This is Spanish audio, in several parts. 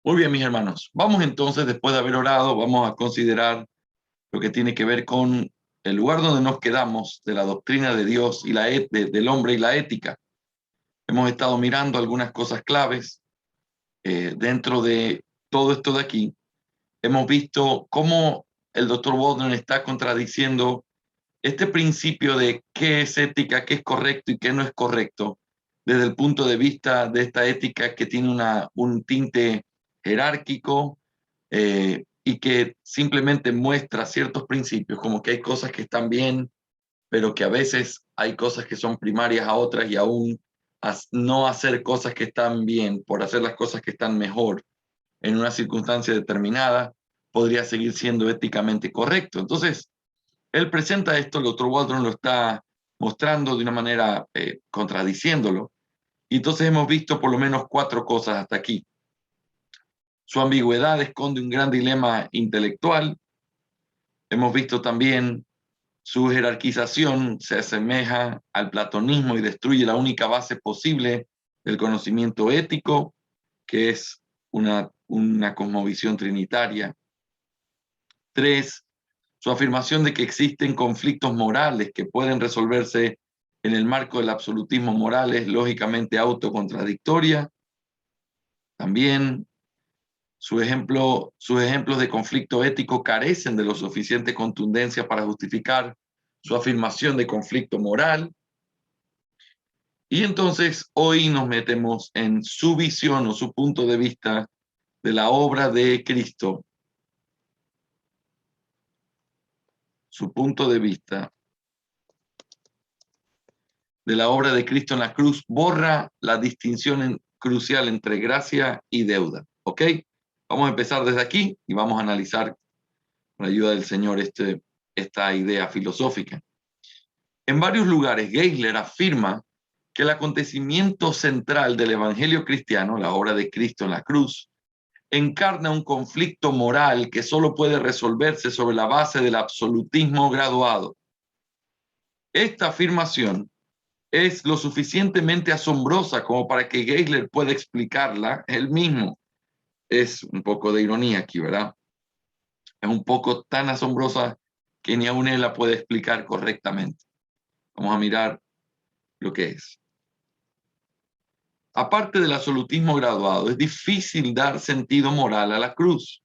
Muy bien, mis hermanos. Vamos entonces, después de haber orado, vamos a considerar lo que tiene que ver con el lugar donde nos quedamos de la doctrina de Dios y del hombre y la ética. Hemos estado mirando algunas cosas claves dentro de todo esto de aquí. Hemos visto cómo el doctor Waldron está contradiciendo este principio de qué es ética, qué es correcto y qué no es correcto, desde el punto de vista de esta ética que tiene un tinte jerárquico y que simplemente muestra ciertos principios, como que hay cosas que están bien, pero que a veces hay cosas que son primarias a otras y aún no hacer cosas que están bien por hacer las cosas que están mejor en una circunstancia determinada podría seguir siendo éticamente correcto. Entonces, él presenta esto, el doctor Waldron lo está mostrando de una manera contradiciéndolo. Y entonces hemos visto por lo menos 4 cosas hasta aquí. Su ambigüedad esconde un gran dilema intelectual. Hemos visto también su jerarquización se asemeja al platonismo y destruye la única base posible del conocimiento ético, que es una cosmovisión trinitaria. 3, su afirmación de que existen conflictos morales que pueden resolverse en el marco del absolutismo moral es lógicamente autocontradictoria. También sus ejemplos de conflicto ético carecen de lo suficiente contundencia para justificar su afirmación de conflicto moral. Y entonces hoy nos metemos en su visión o su punto de vista de la obra de Cristo. Su punto de vista de la obra de Cristo en la cruz borra la distinción crucial entre gracia y deuda. ¿Ok? Vamos a empezar desde aquí y vamos a analizar con la ayuda del Señor esta idea filosófica. En varios lugares, Geisler afirma que el acontecimiento central del Evangelio cristiano, la obra de Cristo en la cruz, encarna un conflicto moral que solo puede resolverse sobre la base del absolutismo graduado. Esta afirmación es lo suficientemente asombrosa como para que Geisler pueda explicarla él mismo. Es un poco de ironía aquí, ¿verdad? Es un poco tan asombrosa que ni aún él la puede explicar correctamente. Vamos a mirar lo que es. Aparte del absolutismo graduado, es difícil dar sentido moral a la cruz.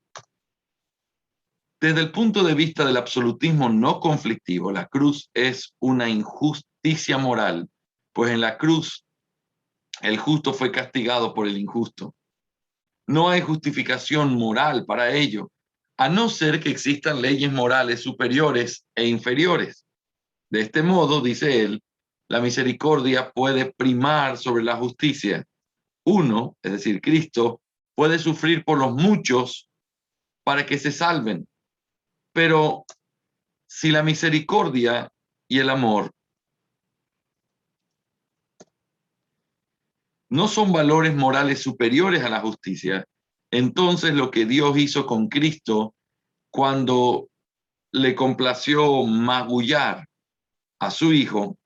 Desde el punto de vista del absolutismo no conflictivo, la cruz es una injusticia moral, pues en la cruz el justo fue castigado por el injusto. No hay justificación moral para ello, a no ser que existan leyes morales superiores e inferiores. De este modo, dice él, la misericordia puede primar sobre la justicia. Uno, es decir, Cristo, puede sufrir por los muchos para que se salven. Pero si la misericordia y el amor no son valores morales superiores a la justicia, entonces lo que Dios hizo con Cristo cuando le complació magullar a su hijo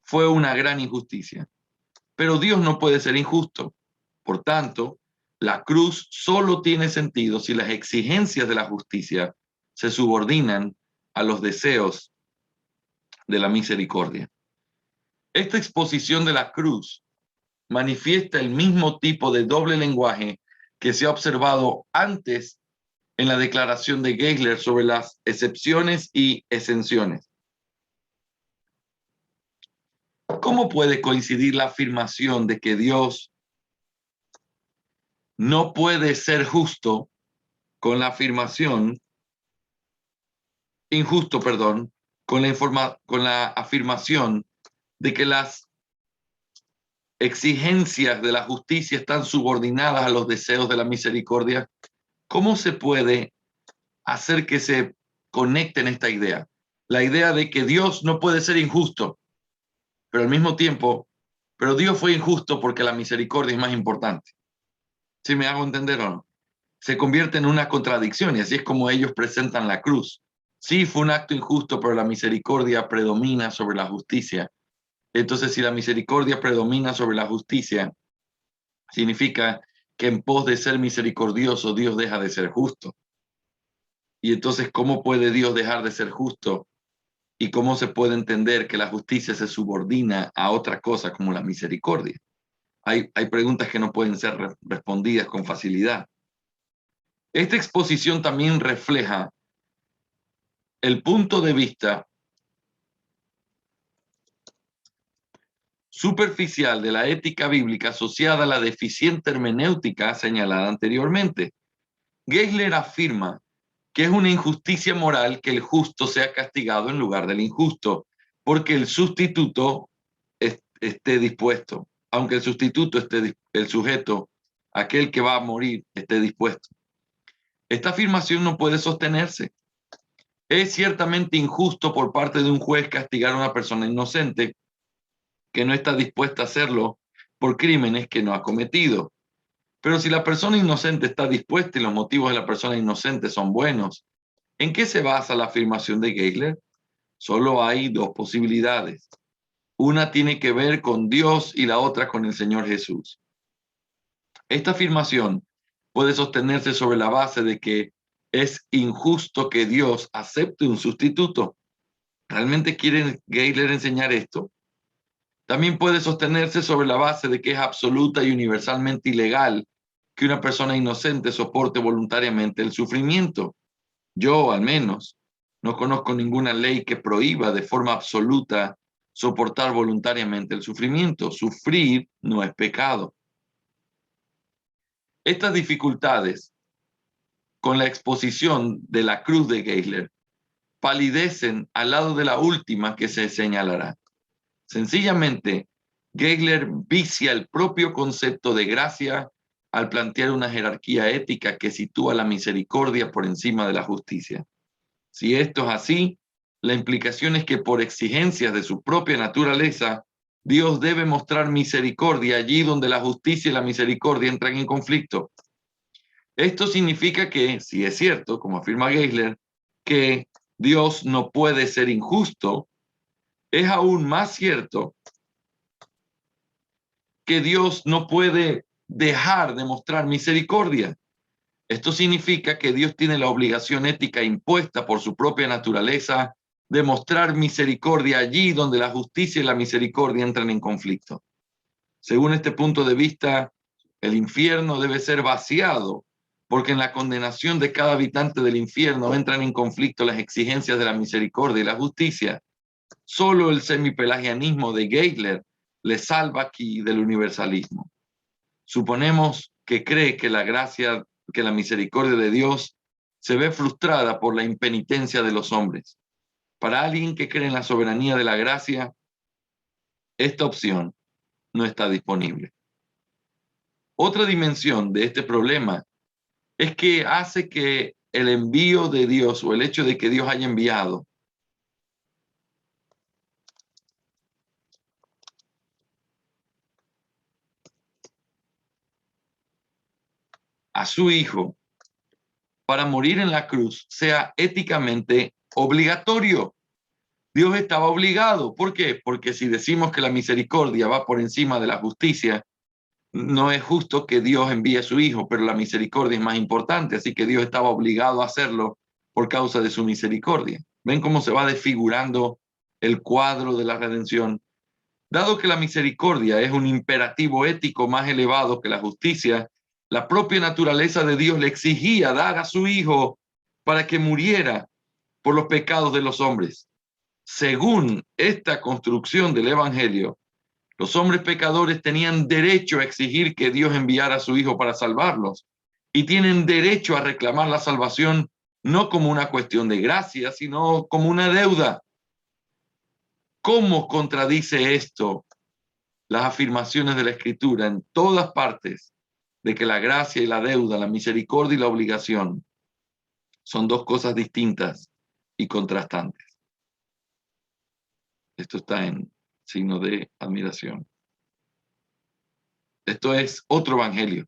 fue una gran injusticia. Pero Dios no puede ser injusto. Por tanto, la cruz solo tiene sentido si las exigencias de la justicia se subordinan a los deseos de la misericordia. Esta exposición de la cruz manifiesta el mismo tipo de doble lenguaje que se ha observado antes en la declaración de Geisler sobre las excepciones y exenciones. ¿Cómo puede coincidir la afirmación de que Dios no puede ser justo con la afirmación, injusto, perdón, con la afirmación de que las exigencias de la justicia están subordinadas a los deseos de la misericordia? ¿Cómo se puede hacer que se conecten esta idea? La idea de que Dios no puede ser injusto, pero al mismo tiempo, pero Dios fue injusto porque la misericordia es más importante. ¿Sí me hago entender o no? Se convierte en una contradicción y así es como ellos presentan la cruz. Sí, fue un acto injusto, pero la misericordia predomina sobre la justicia. Entonces, si la misericordia predomina sobre la justicia, significa que en pos de ser misericordioso, Dios deja de ser justo. Y entonces, ¿cómo puede Dios dejar de ser justo? ¿Y cómo se puede entender que la justicia se subordina a otra cosa como la misericordia? Hay preguntas que no pueden ser respondidas con facilidad. Esta exposición también refleja el punto de vista superficial de la ética bíblica asociada a la deficiente hermenéutica señalada anteriormente. Geisler afirma que es una injusticia moral que el justo sea castigado en lugar del injusto, porque el sustituto esté dispuesto, aunque el sustituto el sujeto, aquel que va a morir, esté dispuesto. Esta afirmación no puede sostenerse. Es ciertamente injusto por parte de un juez castigar a una persona inocente que no está dispuesta a hacerlo por crímenes que no ha cometido. Pero si la persona inocente está dispuesta y los motivos de la persona inocente son buenos, ¿en qué se basa la afirmación de Geisler? Solo hay dos posibilidades. Una tiene que ver con Dios y la otra con el Señor Jesús. Esta afirmación puede sostenerse sobre la base de que es injusto que Dios acepte un sustituto. ¿Realmente quiere Geisler enseñar esto? También puede sostenerse sobre la base de que es absoluta y universalmente ilegal que una persona inocente soporte voluntariamente el sufrimiento. Yo, al menos, no conozco ninguna ley que prohíba de forma absoluta soportar voluntariamente el sufrimiento. Sufrir no es pecado. Estas dificultades con la exposición de la cruz de Geisler palidecen al lado de la última que se señalará. Sencillamente, Geisler vicia el propio concepto de gracia al plantear una jerarquía ética que sitúa la misericordia por encima de la justicia. Si esto es así, la implicación es que por exigencias de su propia naturaleza, Dios debe mostrar misericordia allí donde la justicia y la misericordia entran en conflicto. Esto significa que, si es cierto, como afirma Geisler, que Dios no puede ser injusto, es aún más cierto que Dios no puede dejar de mostrar misericordia. Esto significa que Dios tiene la obligación ética impuesta por su propia naturaleza de mostrar misericordia allí donde la justicia y la misericordia entran en conflicto. Según este punto de vista, el infierno debe ser vaciado, porque en la condenación de cada habitante del infierno entran en conflicto las exigencias de la misericordia y la justicia. Solo el semipelagianismo de Geisler le salva aquí del universalismo. Suponemos que cree que la gracia, que la misericordia de Dios se ve frustrada por la impenitencia de los hombres. Para alguien que cree en la soberanía de la gracia, esta opción no está disponible. Otra dimensión de este problema es que hace que el envío de Dios o el hecho de que Dios haya enviado a su Hijo para morir en la cruz sea éticamente obligatorio. Dios estaba obligado. ¿Por qué? Porque si decimos que la misericordia va por encima de la justicia, no es justo que Dios envíe a su Hijo, pero la misericordia es más importante, así que Dios estaba obligado a hacerlo por causa de su misericordia. ¿Ven cómo se va desfigurando el cuadro de la redención? Dado que la misericordia es un imperativo ético más elevado que la justicia, la propia naturaleza de Dios le exigía dar a su Hijo para que muriera por los pecados de los hombres. Según esta construcción del Evangelio, los hombres pecadores tenían derecho a exigir que Dios enviara a su Hijo para salvarlos y tienen derecho a reclamar la salvación no como una cuestión de gracia, sino como una deuda. ¿Cómo contradice esto las afirmaciones de la Escritura en todas partes de que la gracia y la deuda, la misericordia y la obligación son dos cosas distintas y contrastantes? Esto está en signo de admiración. Esto es otro evangelio.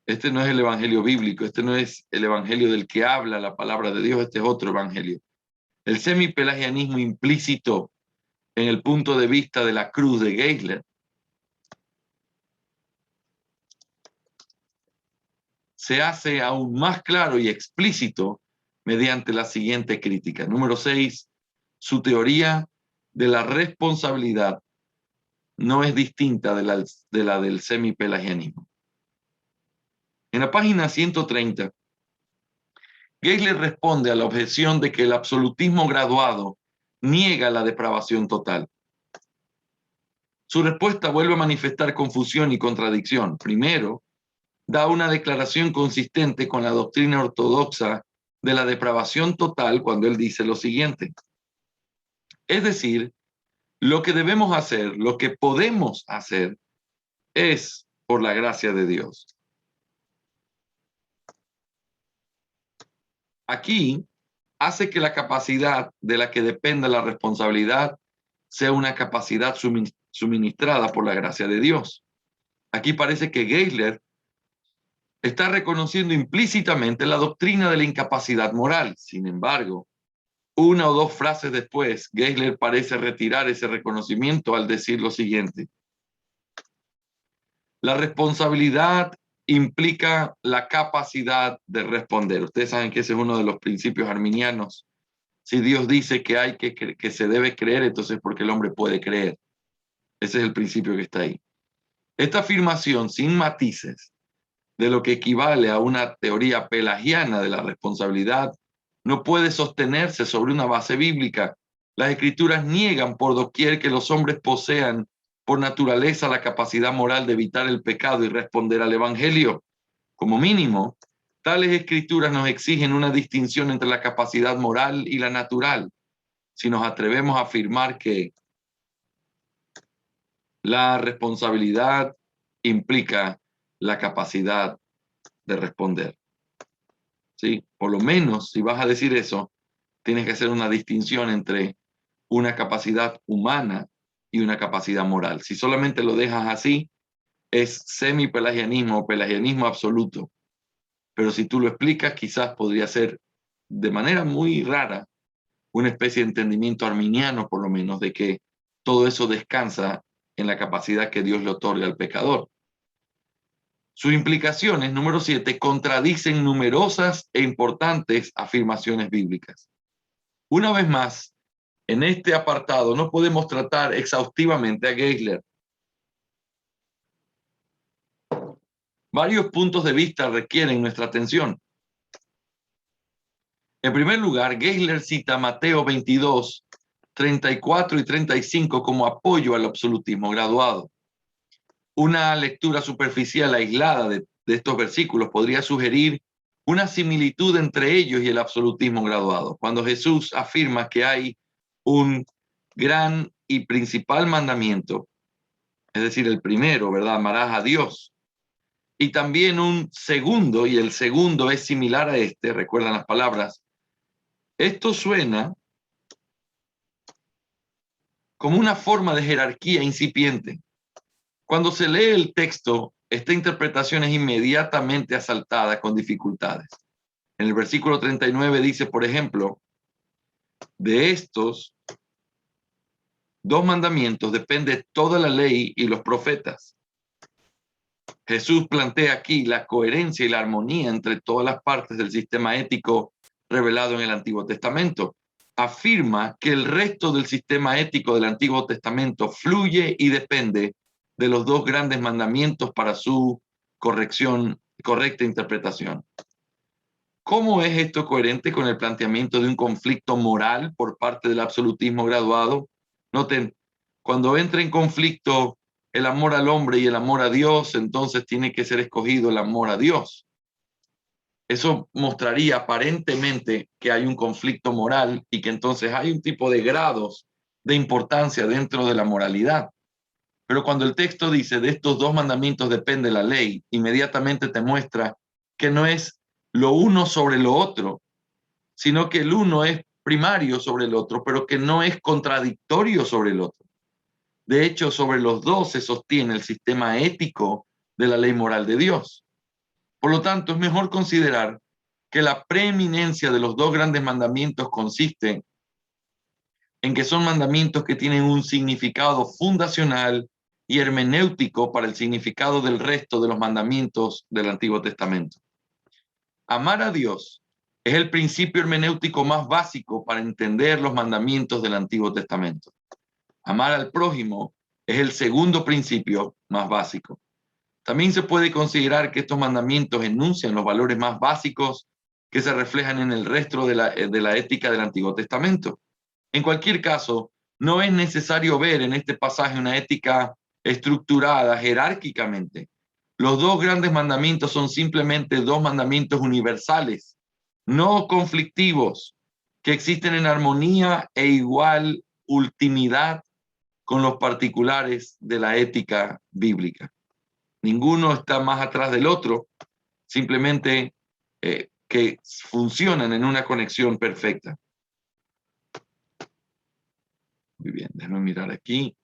Este no es el evangelio bíblico, este no es el evangelio del que habla la palabra de Dios, este es otro evangelio. El semipelagianismo implícito en el punto de vista de la cruz de Geisler se hace aún más claro y explícito mediante la siguiente crítica. Número 6, su teoría de la responsabilidad no es distinta de la del semipelagianismo. En la página 130, Geisler responde a la objeción de que el absolutismo graduado niega la depravación total. Su respuesta vuelve a manifestar confusión y contradicción. Primero, da una declaración consistente con la doctrina ortodoxa de la depravación total cuando él dice lo siguiente. Es decir, lo que debemos hacer, lo que podemos hacer, es por la gracia de Dios. Aquí hace que la capacidad de la que dependa la responsabilidad sea una capacidad suministrada por la gracia de Dios. Aquí parece que Geisler está reconociendo implícitamente la doctrina de la incapacidad moral. Sin embargo, una o dos frases después, Geisler parece retirar ese reconocimiento al decir lo siguiente. La responsabilidad implica la capacidad de responder. Ustedes saben que ese es uno de los principios arminianos. Si Dios dice que hay que se debe creer, entonces porque el hombre puede creer. Ese es el principio que está ahí. Esta afirmación sin matices de lo que equivale a una teoría pelagiana de la responsabilidad no puede sostenerse sobre una base bíblica. Las escrituras niegan por doquier que los hombres posean por naturaleza la capacidad moral de evitar el pecado y responder al evangelio. Como mínimo, tales escrituras nos exigen una distinción entre la capacidad moral y la natural, si nos atrevemos a afirmar que la responsabilidad implica la capacidad de responder. ¿Sí? Por lo menos, si vas a decir eso, tienes que hacer una distinción entre una capacidad humana y una capacidad moral. Si solamente lo dejas así, es semipelagianismo o pelagianismo absoluto. Pero si tú lo explicas, quizás podría ser de manera muy rara una especie de entendimiento arminiano, por lo menos, de que todo eso descansa en la capacidad que Dios le otorga al pecador. Sus implicaciones, número 7, contradicen numerosas e importantes afirmaciones bíblicas. Una vez más, en este apartado no podemos tratar exhaustivamente a Geisler. Varios puntos de vista requieren nuestra atención. En primer lugar, Geisler cita Mateo 22, 34 y 35 como apoyo al absolutismo graduado. Una lectura superficial aislada de estos versículos podría sugerir una similitud entre ellos y el absolutismo graduado. Cuando Jesús afirma que hay un gran y principal mandamiento, es decir, el primero, ¿verdad? Amarás a Dios. Y también un segundo, y el segundo es similar a este, recuerdan las palabras. Esto suena como una forma de jerarquía incipiente. Cuando se lee el texto, esta interpretación es inmediatamente asaltada con dificultades. En el versículo 39 dice, por ejemplo, de estos dos mandamientos depende toda la ley y los profetas. Jesús plantea aquí la coherencia y la armonía entre todas las partes del sistema ético revelado en el Antiguo Testamento. Afirma que el resto del sistema ético del Antiguo Testamento fluye y depende de los dos grandes mandamientos para su correcta interpretación. ¿Cómo es esto coherente con el planteamiento de un conflicto moral por parte del absolutismo graduado? Noten, cuando entra en conflicto el amor al hombre y el amor a Dios, entonces tiene que ser escogido el amor a Dios. Eso mostraría aparentemente que hay un conflicto moral y que entonces hay un tipo de grados de importancia dentro de la moralidad. Pero cuando el texto dice de estos dos mandamientos depende la ley, inmediatamente te muestra que no es lo uno sobre lo otro, sino que el uno es primario sobre el otro, pero que no es contradictorio sobre el otro. De hecho, sobre los dos se sostiene el sistema ético de la ley moral de Dios. Por lo tanto, es mejor considerar que la preeminencia de los dos grandes mandamientos consiste en que son mandamientos que tienen un significado fundacional y hermenéutico para el significado del resto de los mandamientos del Antiguo Testamento. Amar a Dios es el principio hermenéutico más básico para entender los mandamientos del Antiguo Testamento. Amar al prójimo es el segundo principio más básico. También se puede considerar que estos mandamientos enuncian los valores más básicos que se reflejan en el resto de la ética del Antiguo Testamento. En cualquier caso, no es necesario ver en este pasaje una ética estructurada jerárquicamente. Los dos grandes mandamientos son simplemente dos mandamientos universales, no conflictivos, que existen en armonía e igual ultimidad con los particulares de la ética bíblica. Ninguno está más atrás del otro, simplemente que funcionan en una conexión perfecta. Muy bien, déjame mirar aquí.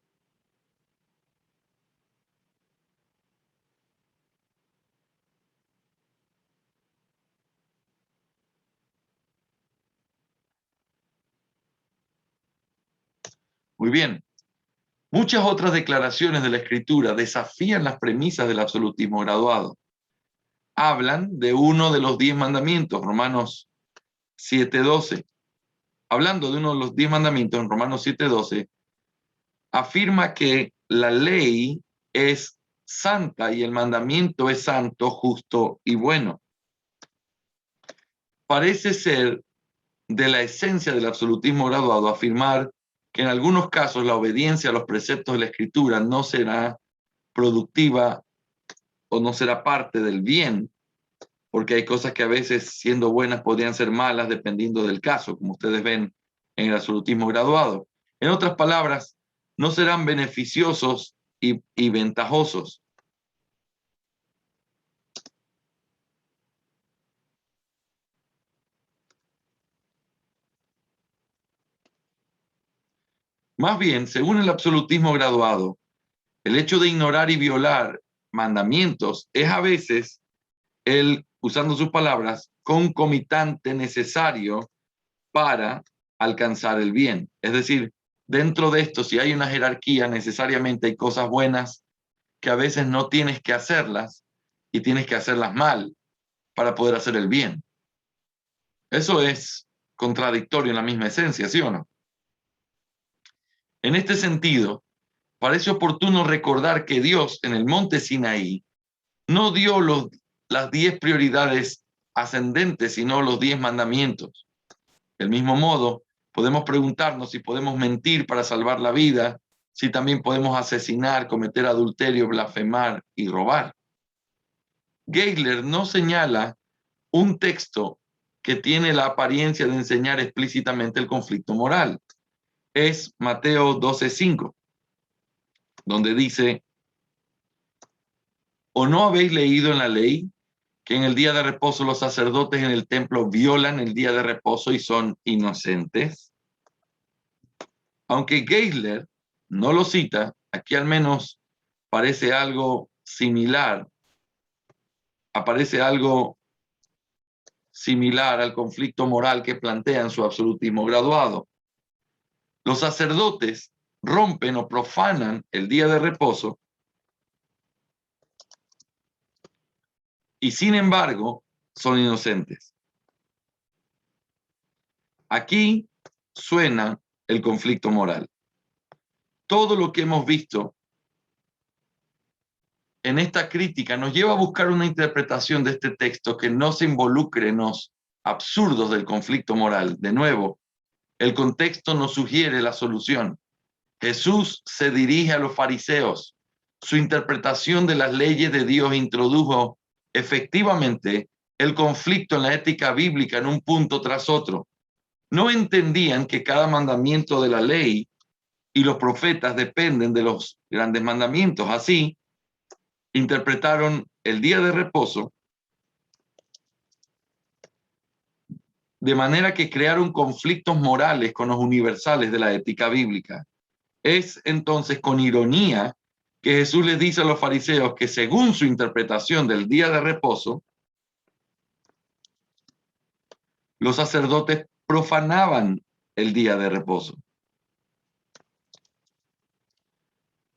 Muy bien. Muchas otras declaraciones de la Escritura desafían las premisas del absolutismo graduado. Hablan de uno de los 10 mandamientos, Romanos 7:12. Hablando de uno de los 10 mandamientos en Romanos 7:12, afirma que la ley es santa y el mandamiento es santo, justo y bueno. Parece ser de la esencia del absolutismo graduado afirmar que en algunos casos la obediencia a los preceptos de la Escritura no será productiva o no será parte del bien, porque hay cosas que a veces siendo buenas podrían ser malas dependiendo del caso, como ustedes ven en el absolutismo graduado. En otras palabras, no serán beneficiosos y ventajosos. Más bien, según el absolutismo graduado, el hecho de ignorar y violar mandamientos es a veces el, usando sus palabras, concomitante necesario para alcanzar el bien. Es decir, dentro de esto, si hay una jerarquía, necesariamente hay cosas buenas que a veces no tienes que hacerlas y tienes que hacerlas mal para poder hacer el bien. Eso es contradictorio en la misma esencia, ¿sí o no? En este sentido, parece oportuno recordar que Dios en el monte Sinaí no dio las 10 prioridades ascendentes, sino los 10 mandamientos. Del mismo modo, podemos preguntarnos si podemos mentir para salvar la vida, si también podemos asesinar, cometer adulterio, blasfemar y robar. Geisler no señala un texto que tiene la apariencia de enseñar explícitamente el conflicto moral. Es Mateo 12:5, donde dice: ¿o no habéis leído en la ley que en el día de reposo los sacerdotes en el templo violan el día de reposo y son inocentes? Aunque Geisler no lo cita, aquí al menos parece algo similar, aparece algo similar al conflicto moral que plantea en su absolutismo graduado. Los sacerdotes rompen o profanan el día de reposo y sin embargo son inocentes. Aquí suena el conflicto moral. Todo lo que hemos visto en esta crítica nos lleva a buscar una interpretación de este texto que no se involucre en los absurdos del conflicto moral. De nuevo, el contexto nos sugiere la solución. Jesús se dirige a los fariseos. Su interpretación de las leyes de Dios introdujo efectivamente el conflicto en la ética bíblica en un punto tras otro. No entendían que cada mandamiento de la ley y los profetas dependen de los grandes mandamientos. Así, interpretaron el día de reposo de manera que crearon conflictos morales con los universales de la ética bíblica. Es entonces con ironía que Jesús les dice a los fariseos que según su interpretación del día de reposo, los sacerdotes profanaban el día de reposo.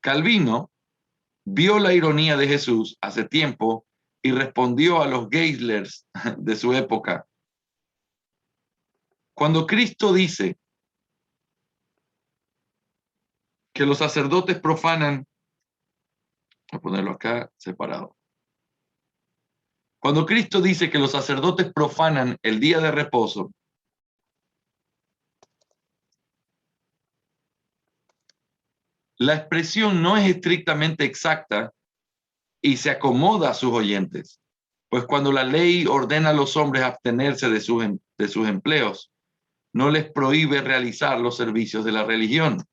Calvino vio la ironía de Jesús hace tiempo y respondió a los Geislers de su época. Cuando Cristo dice que los sacerdotes profanan, voy a ponerlo acá separado. Cuando Cristo dice que los sacerdotes profanan el día de reposo, la expresión no es estrictamente exacta y se acomoda a sus oyentes, pues cuando la ley ordena a los hombres abstenerse de sus empleos, no les prohíbe realizar los servicios de la religión,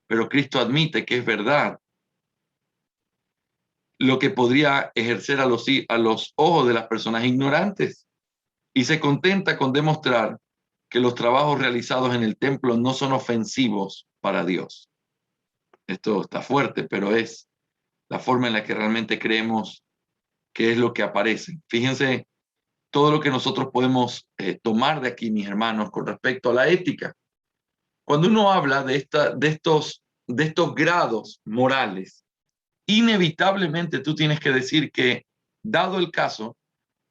pero Cristo admite que es verdad lo que podría ejercer a los ojos de las personas ignorantes, y se contenta con demostrar que los trabajos realizados en el templo no son ofensivos para Dios. Esto está fuerte, pero es la forma en la que realmente creemos que es lo que aparece. Fíjense todo lo que nosotros podemos tomar de aquí, mis hermanos, con respecto a la ética. Cuando uno habla de estos grados morales, inevitablemente tú tienes que decir que, dado el caso,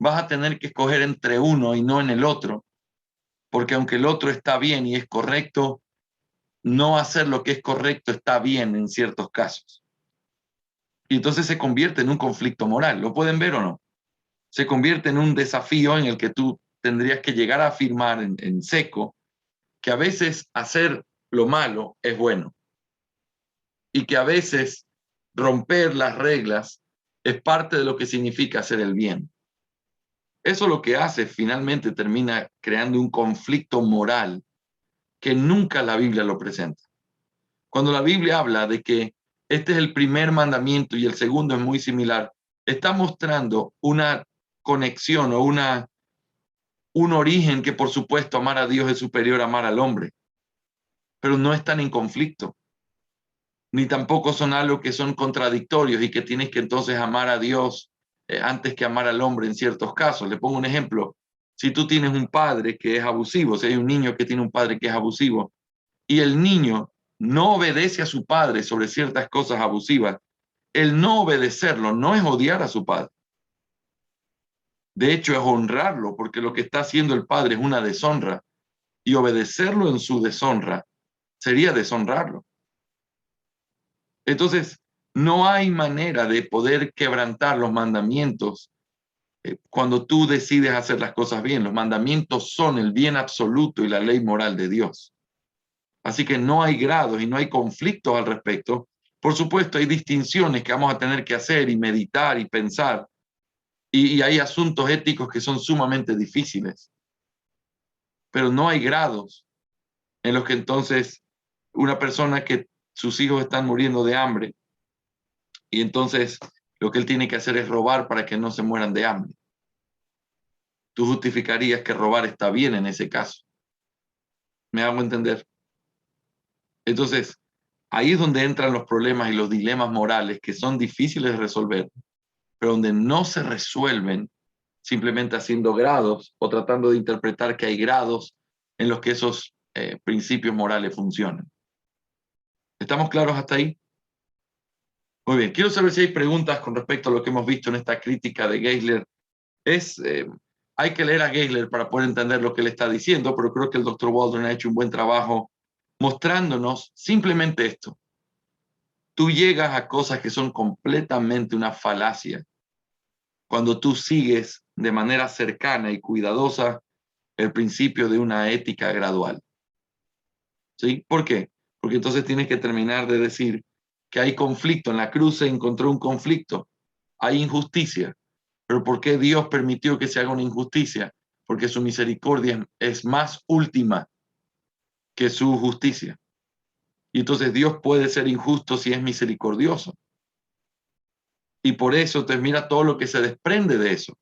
vas a tener que escoger entre uno y no en el otro, porque aunque el otro está bien y es correcto, no hacer lo que es correcto está bien en ciertos casos. Y entonces se convierte en un conflicto moral. ¿Lo pueden ver o no? Se convierte en un desafío en el que tú tendrías que llegar a afirmar en seco que a veces hacer lo malo es bueno y que a veces romper las reglas es parte de lo que significa hacer el bien. Eso lo que hace finalmente termina creando un conflicto moral que nunca la Biblia lo presenta. Cuando la Biblia habla de que este es el primer mandamiento y el segundo es muy similar, está mostrando una conexión o un origen que, por supuesto, amar a Dios es superior a amar al hombre, pero no están en conflicto, ni tampoco son algo que son contradictorios y que tienes que entonces amar a Dios antes que amar al hombre en ciertos casos. Le pongo un ejemplo. Si tú tienes un padre que es abusivo, si hay un niño que tiene un padre que es abusivo y el niño no obedece a su padre sobre ciertas cosas abusivas, el no obedecerlo no es odiar a su padre. De hecho, es honrarlo, porque lo que está haciendo el padre es una deshonra, y obedecerlo en su deshonra sería deshonrarlo. Entonces, no hay manera de poder quebrantar los mandamientos cuando tú decides hacer las cosas bien. Los mandamientos son el bien absoluto y la ley moral de Dios. Así que no hay grados y no hay conflictos al respecto. Por supuesto, hay distinciones que vamos a tener que hacer y meditar y pensar. Y hay asuntos éticos que son sumamente difíciles. Pero no hay grados en los que entonces una persona que sus hijos están muriendo de hambre y entonces lo que él tiene que hacer es robar para que no se mueran de hambre. Tú justificarías que robar está bien en ese caso. ¿Me hago entender? Entonces, ahí es donde entran los problemas y los dilemas morales que son difíciles de resolver, pero donde no se resuelven simplemente haciendo grados o tratando de interpretar que hay grados en los que esos principios morales funcionan. ¿Estamos claros hasta ahí? Muy bien, quiero saber si hay preguntas con respecto a lo que hemos visto en esta crítica de Geisler. Hay que leer a Geisler para poder entender lo que él está diciendo, pero creo que el Dr. Waldron ha hecho un buen trabajo mostrándonos simplemente esto. Tú llegas a cosas que son completamente una falacia cuando tú sigues de manera cercana y cuidadosa el principio de una ética gradual. ¿Sí? ¿Por qué? Porque entonces tienes que terminar de decir que hay conflicto. En la cruz se encontró un conflicto. Hay injusticia. ¿Pero por qué Dios permitió que se haga una injusticia? Porque su misericordia es más última que su justicia. Y entonces Dios puede ser injusto si es misericordioso. Y por eso te mira todo lo que se desprende de eso.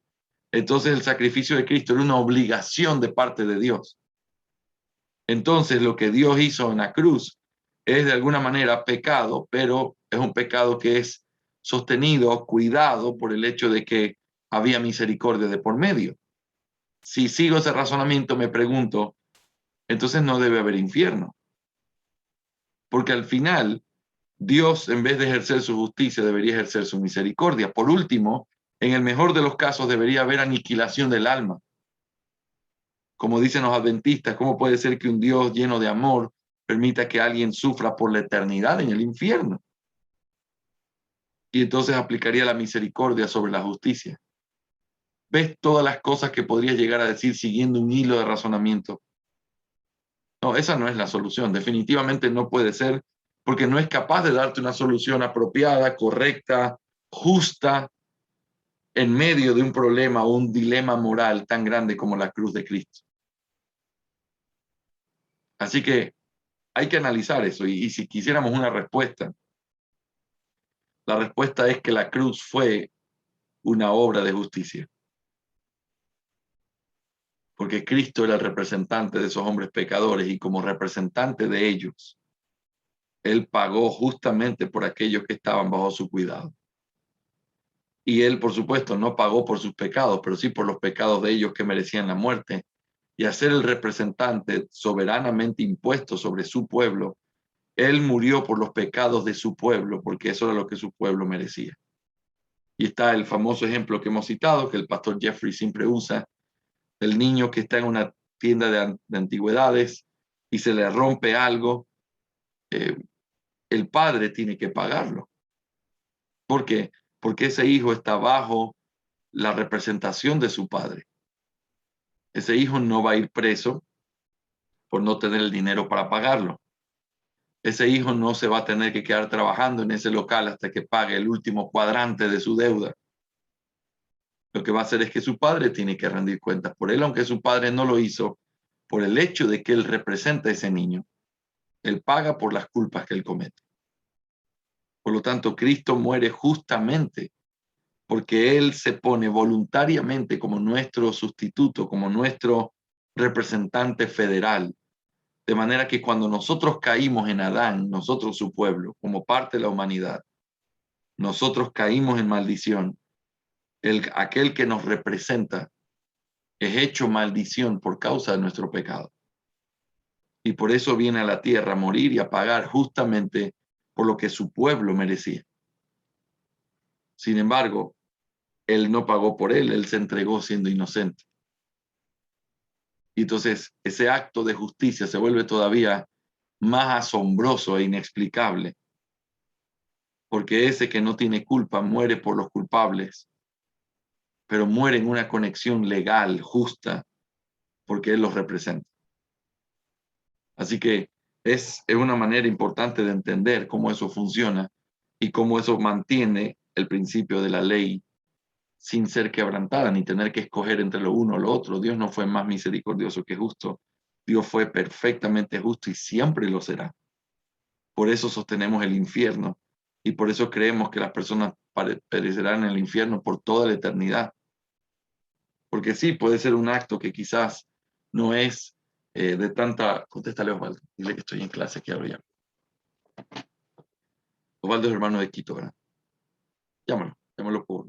Entonces el sacrificio de Cristo era una obligación de parte de Dios. Entonces lo que Dios hizo en la cruz es de alguna manera pecado, pero es un pecado que es sostenido, cuidado por el hecho de que había misericordia de por medio. Si sigo ese razonamiento, me pregunto, entonces no debe haber infierno. Porque al final, Dios, en vez de ejercer su justicia, debería ejercer su misericordia. Por último, En el mejor de los casos debería haber aniquilación del alma. Como dicen los adventistas, ¿cómo puede ser que un Dios lleno de amor permita que alguien sufra por la eternidad en el infierno? Y entonces aplicaría la misericordia sobre la justicia. ¿Ves todas las cosas que podrías llegar a decir siguiendo un hilo de razonamiento? No, esa no es la solución. Definitivamente no puede ser, porque no es capaz de darte una solución apropiada, correcta, justa, en medio de un problema o un dilema moral tan grande como la cruz de Cristo. Así que hay que analizar eso. Y si quisiéramos una respuesta, la respuesta es que la cruz fue una obra de justicia. Porque Cristo era el representante de esos hombres pecadores y como representante de ellos, Él pagó justamente por aquellos que estaban bajo su cuidado. Y Él, por supuesto, no pagó por sus pecados, pero sí por los pecados de ellos que merecían la muerte. Y a ser el representante soberanamente impuesto sobre su pueblo, Él murió por los pecados de su pueblo, porque eso era lo que su pueblo merecía. Y está el famoso ejemplo que hemos citado, que el pastor Jeffrey siempre usa, el niño que está en una tienda de antigüedades y se le rompe algo, el padre tiene que pagarlo. ¿Por qué? Porque ese hijo está bajo la representación de su padre. Ese hijo no va a ir preso por no tener el dinero para pagarlo. Ese hijo no se va a tener que quedar trabajando en ese local hasta que pague el último cuadrante de su deuda. Lo que va a hacer es que su padre tiene que rendir cuentas por él, aunque su padre no lo hizo, por el hecho de que él representa a ese niño. Él paga por las culpas que él comete. Por lo tanto, Cristo muere justamente porque Él se pone voluntariamente como nuestro sustituto, como nuestro representante federal. De manera que cuando nosotros caímos en Adán, nosotros su pueblo, como parte de la humanidad, nosotros caímos en maldición. Aquel que nos representa es hecho maldición por causa de nuestro pecado. Y por eso viene a la tierra a morir y a pagar justamente por lo que su pueblo merecía. Sin embargo, Él no pagó por él se entregó siendo inocente. Y entonces ese acto de justicia se vuelve todavía más asombroso e inexplicable, porque ese que no tiene culpa muere por los culpables, pero muere en una conexión legal, justa, porque Él los representa. Así que es una manera importante de entender cómo eso funciona y cómo eso mantiene el principio de la ley sin ser quebrantada, ni tener que escoger entre lo uno o lo otro. Dios no fue más misericordioso que justo. Dios fue perfectamente justo y siempre lo será. Por eso sostenemos el infierno y por eso creemos que las personas perecerán en el infierno por toda la eternidad. Porque sí, puede ser un acto que quizás no es de tanta... Contéstale, Osvaldo. Dile que estoy en clase, que hablo ya. Osvaldo es hermano de Quito, ¿verdad? Llámalo por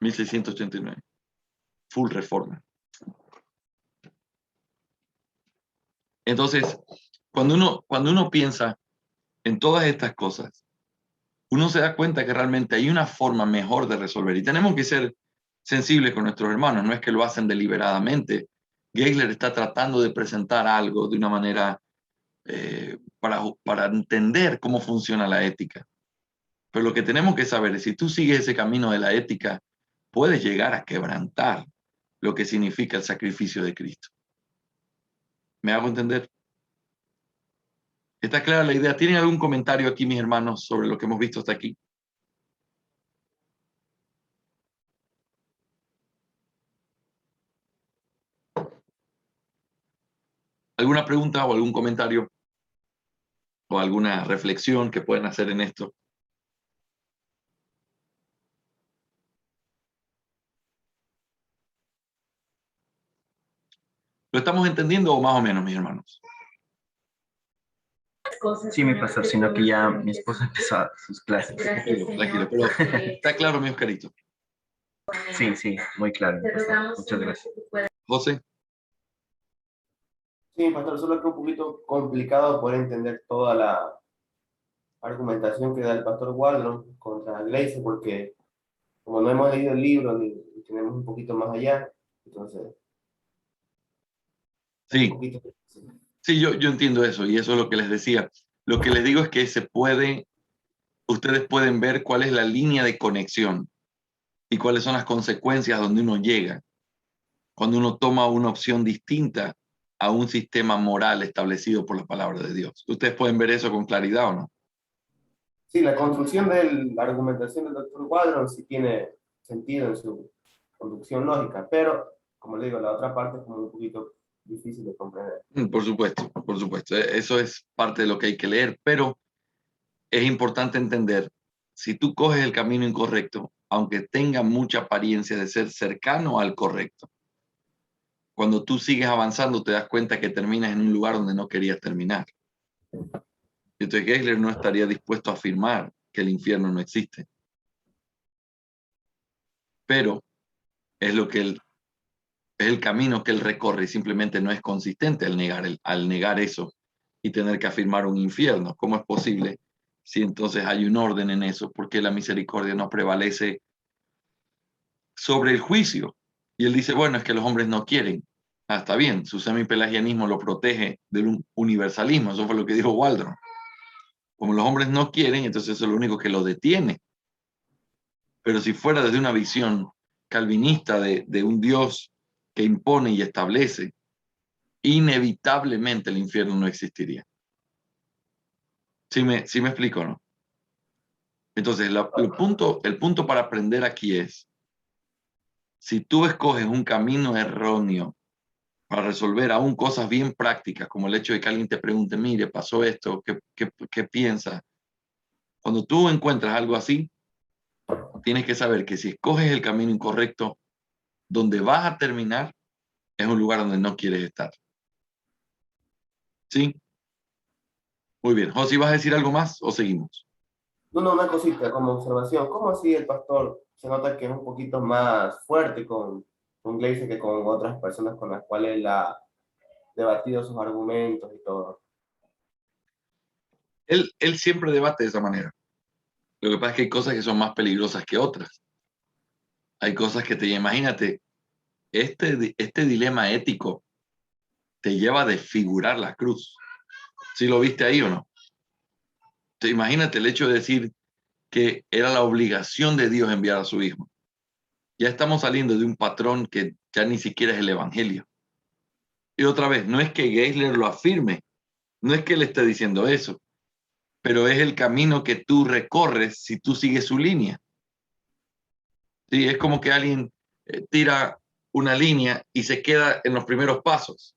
1689. Full reforma. Entonces, cuando uno piensa en todas estas cosas, uno se da cuenta que realmente hay una forma mejor de resolver. Y tenemos que ser sensibles con nuestros hermanos, no es que lo hacen deliberadamente. Geisler está tratando de presentar algo de una manera para entender cómo funciona la ética. Pero lo que tenemos que saber es si tú sigues ese camino de la ética, puedes llegar a quebrantar lo que significa el sacrificio de Cristo. ¿Me hago entender? ¿Está clara la idea? ¿Tienen algún comentario aquí, mis hermanos, sobre lo que hemos visto hasta aquí? ¿Alguna pregunta o algún comentario o alguna reflexión que pueden hacer en esto? ¿Lo estamos entendiendo o más o menos, mis hermanos? Sí, mi pastor, sino que ya mi esposa empezó sus clases. Tranquilo, pero está claro, mi Oscarito. Sí, sí, muy claro, mi pastor. Muchas gracias. José, Sí, pastor, solo que un poquito complicado poder entender toda la argumentación que da el pastor Waldron contra la iglesia, porque como no hemos leído el libro ni tenemos un poquito más allá, entonces es un Sí, poquito... sí, yo entiendo eso y eso es lo que les decía. Lo que les digo es que ustedes pueden ver cuál es la línea de conexión y cuáles son las consecuencias donde uno llega cuando uno toma una opción distinta a un sistema moral establecido por la palabra de Dios. Ustedes pueden ver eso con claridad o no. Sí, la construcción de la argumentación del doctor Waldron sí tiene sentido en su conducción lógica, pero, como le digo, la otra parte es como un poquito difícil de comprender. Por supuesto, por supuesto. Eso es parte de lo que hay que leer, pero es importante entender, si tú coges el camino incorrecto, aunque tenga mucha apariencia de ser cercano al correcto, cuando tú sigues avanzando te das cuenta que terminas en un lugar donde no querías terminar. Entonces Geisler no estaría dispuesto a afirmar que el infierno no existe, pero es lo que él, es el camino que él recorre y simplemente no es consistente al negar eso y tener que afirmar un infierno. ¿Cómo es posible si entonces hay un orden en eso? ¿Por qué la misericordia no prevalece sobre el juicio? Y él dice, bueno, es que los hombres no quieren. Ah, está bien, su semipelagianismo lo protege del universalismo, eso fue lo que dijo Waldron. Como los hombres no quieren, entonces eso es lo único que lo detiene. Pero si fuera desde una visión calvinista de un Dios que impone y establece, inevitablemente el infierno no existiría. ¿Sí me explico, no? Entonces, el punto para aprender aquí es, si tú escoges un camino erróneo para resolver aún cosas bien prácticas, como el hecho de que alguien te pregunte, mire, pasó esto, ¿qué piensas? Cuando tú encuentras algo así, tienes que saber que si escoges el camino incorrecto, donde vas a terminar es un lugar donde no quieres estar. ¿Sí? Muy bien. José, ¿vas a decir algo más o seguimos? No, no, una cosita como observación. ¿Cómo así el pastor se nota que es un poquito más fuerte con Gleiser que con otras personas con las cuales él ha debatido sus argumentos y todo? Él siempre debate de esa manera. Lo que pasa es que hay cosas que son más peligrosas que otras. Hay cosas que imagínate, este dilema ético te lleva a desfigurar la cruz. ¿Sí lo viste ahí o no? Imagínate el hecho de decir que era la obligación de Dios enviar a su hijo. Ya estamos saliendo de un patrón que ya ni siquiera es el evangelio. Y otra vez, no es que Geisler lo afirme, no es que él esté diciendo eso, pero es el camino que tú recorres si tú sigues su línea. ¿Sí? Es como que alguien tira una línea y se queda en los primeros pasos.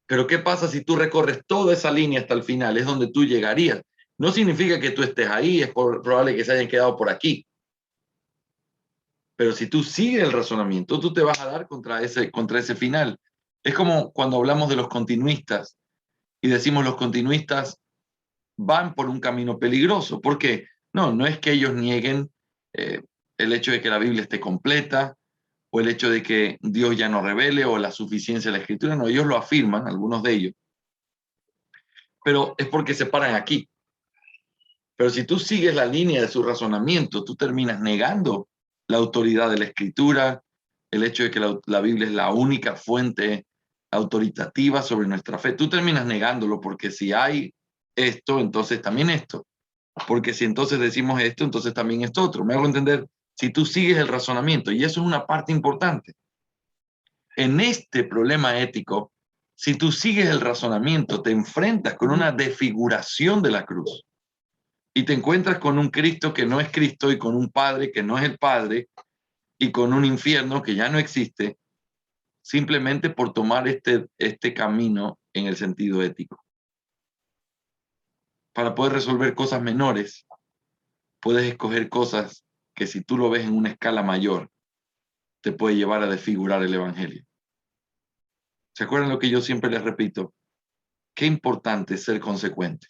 Pero ¿qué pasa si tú recorres toda esa línea hasta el final? Es donde tú llegarías. No significa que tú estés ahí, es probable que se hayan quedado por aquí. Pero si tú sigues el razonamiento, tú te vas a dar contra ese final. Es como cuando hablamos de los continuistas y decimos los continuistas van por un camino peligroso. ¿Por qué? No es que ellos nieguen eh, el hecho de que la Biblia esté completa o el hecho de que Dios ya no revele o la suficiencia de la Escritura. No, ellos lo afirman, algunos de ellos, pero es porque se paran aquí. Pero si tú sigues la línea de su razonamiento, tú terminas negando la autoridad de la Escritura, el hecho de que la Biblia es la única fuente autoritativa sobre nuestra fe. Tú terminas negándolo porque si hay esto, entonces también esto. Porque si entonces decimos esto, entonces también esto otro. Me hago entender, si tú sigues el razonamiento, y eso es una parte importante. En este problema ético, si tú sigues el razonamiento, te enfrentas con una desfiguración de la cruz y te encuentras con un Cristo que no es Cristo y con un Padre que no es el Padre y con un infierno que ya no existe, simplemente por tomar este camino en el sentido ético. Para poder resolver cosas menores, puedes escoger cosas que si tú lo ves en una escala mayor, te puede llevar a desfigurar el Evangelio. ¿Se acuerdan lo que yo siempre les repito? Qué importante es ser consecuente.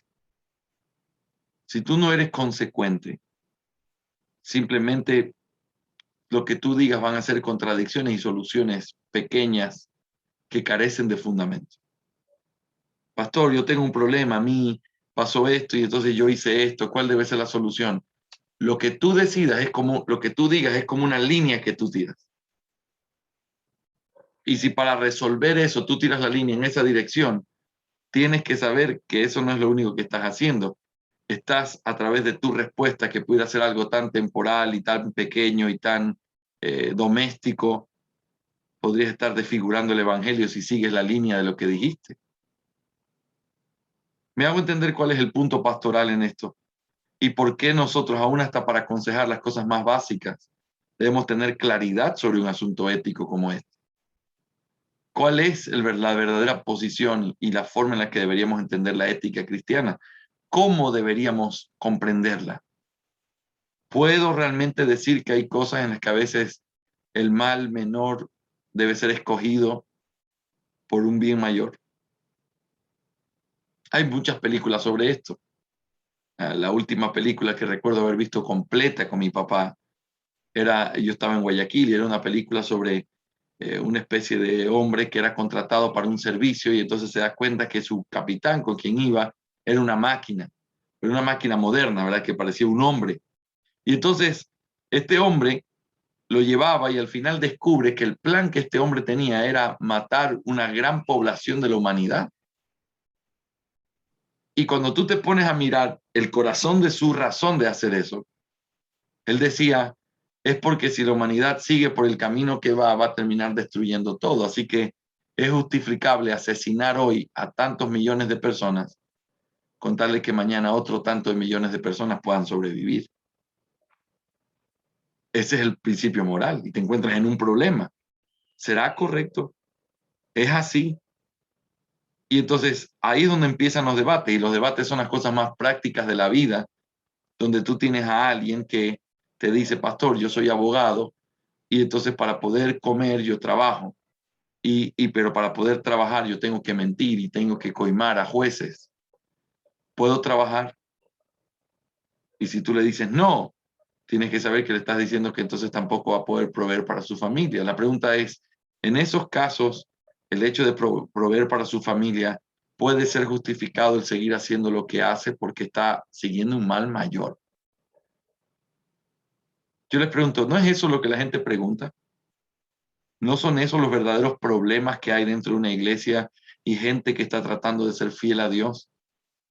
Si tú no eres consecuente, simplemente lo que tú digas van a ser contradicciones y soluciones pequeñas que carecen de fundamento. Pastor, yo tengo un problema, a mí pasó esto y entonces yo hice esto, ¿cuál debe ser la solución? lo que tú decidas es como, lo que tú digas es como una línea que tú tiras. Y si para resolver eso tú tiras la línea en esa dirección, tienes que saber que eso no es lo único que estás haciendo. Estás a través de tu respuesta, que pudiera ser algo tan temporal y tan pequeño y tan doméstico, podrías estar desfigurando el evangelio si sigues la línea de lo que dijiste. Me hago entender cuál es el punto pastoral en esto y por qué nosotros, aún hasta para aconsejar las cosas más básicas, debemos tener claridad sobre un asunto ético como este. ¿Cuál es la verdadera posición y la forma en la que deberíamos entender la ética cristiana? ¿Cómo deberíamos comprenderla? ¿Puedo realmente decir que hay cosas en las que a veces el mal menor debe ser escogido por un bien mayor? Hay muchas películas sobre esto. La última película que recuerdo haber visto completa con mi papá yo estaba en Guayaquil y era una película sobre una especie de hombre que era contratado para un servicio y entonces se da cuenta que su capitán con quien iba era una máquina moderna, ¿verdad? Que parecía un hombre. Y entonces este hombre lo llevaba y al final descubre que el plan que este hombre tenía era matar una gran población de la humanidad. Y cuando tú te pones a mirar el corazón de su razón de hacer eso, él decía, es porque si la humanidad sigue por el camino que va a terminar destruyendo todo. Así que es justificable asesinar hoy a tantos millones de personas, con tal de que mañana otro tanto de millones de personas puedan sobrevivir. Ese es el principio moral y te encuentras en un problema. ¿Será correcto? ¿Es así? Y entonces ahí es donde empiezan los debates y los debates son las cosas más prácticas de la vida, donde tú tienes a alguien que te dice, pastor, yo soy abogado y entonces para poder comer yo trabajo. Pero para poder trabajar yo tengo que mentir y tengo que coimar a jueces. ¿Puedo trabajar? Y si tú le dices no, tienes que saber que le estás diciendo que entonces tampoco va a poder proveer para su familia. La pregunta es, en esos casos, el hecho de proveer para su familia puede ser justificado el seguir haciendo lo que hace porque está siguiendo un mal mayor. Yo les pregunto, ¿no es eso lo que la gente pregunta? ¿No son esos los verdaderos problemas que hay dentro de una iglesia y gente que está tratando de ser fiel a Dios?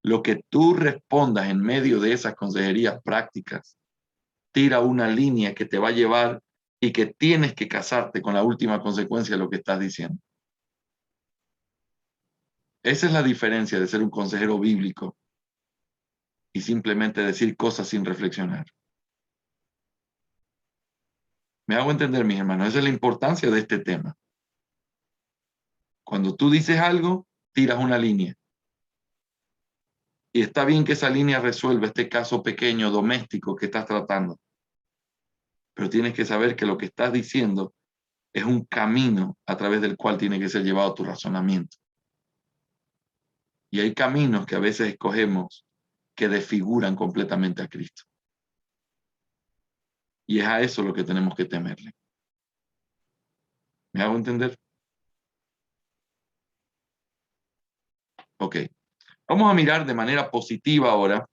Lo que tú respondas en medio de esas consejerías prácticas, tira una línea que te va a llevar y que tienes que casarte con la última consecuencia de lo que estás diciendo. Esa es la diferencia de ser un consejero bíblico y simplemente decir cosas sin reflexionar. Me hago entender, mis hermanos, esa es la importancia de este tema. Cuando tú dices algo, tiras una línea. Y está bien que esa línea resuelva este caso pequeño, doméstico que estás tratando. Pero tienes que saber que lo que estás diciendo es un camino a través del cual tiene que ser llevado tu razonamiento. Y hay caminos que a veces escogemos que desfiguran completamente a Cristo. Y es a eso lo que tenemos que temerle. ¿Me hago entender? Ok. Vamos a mirar de manera positiva ahora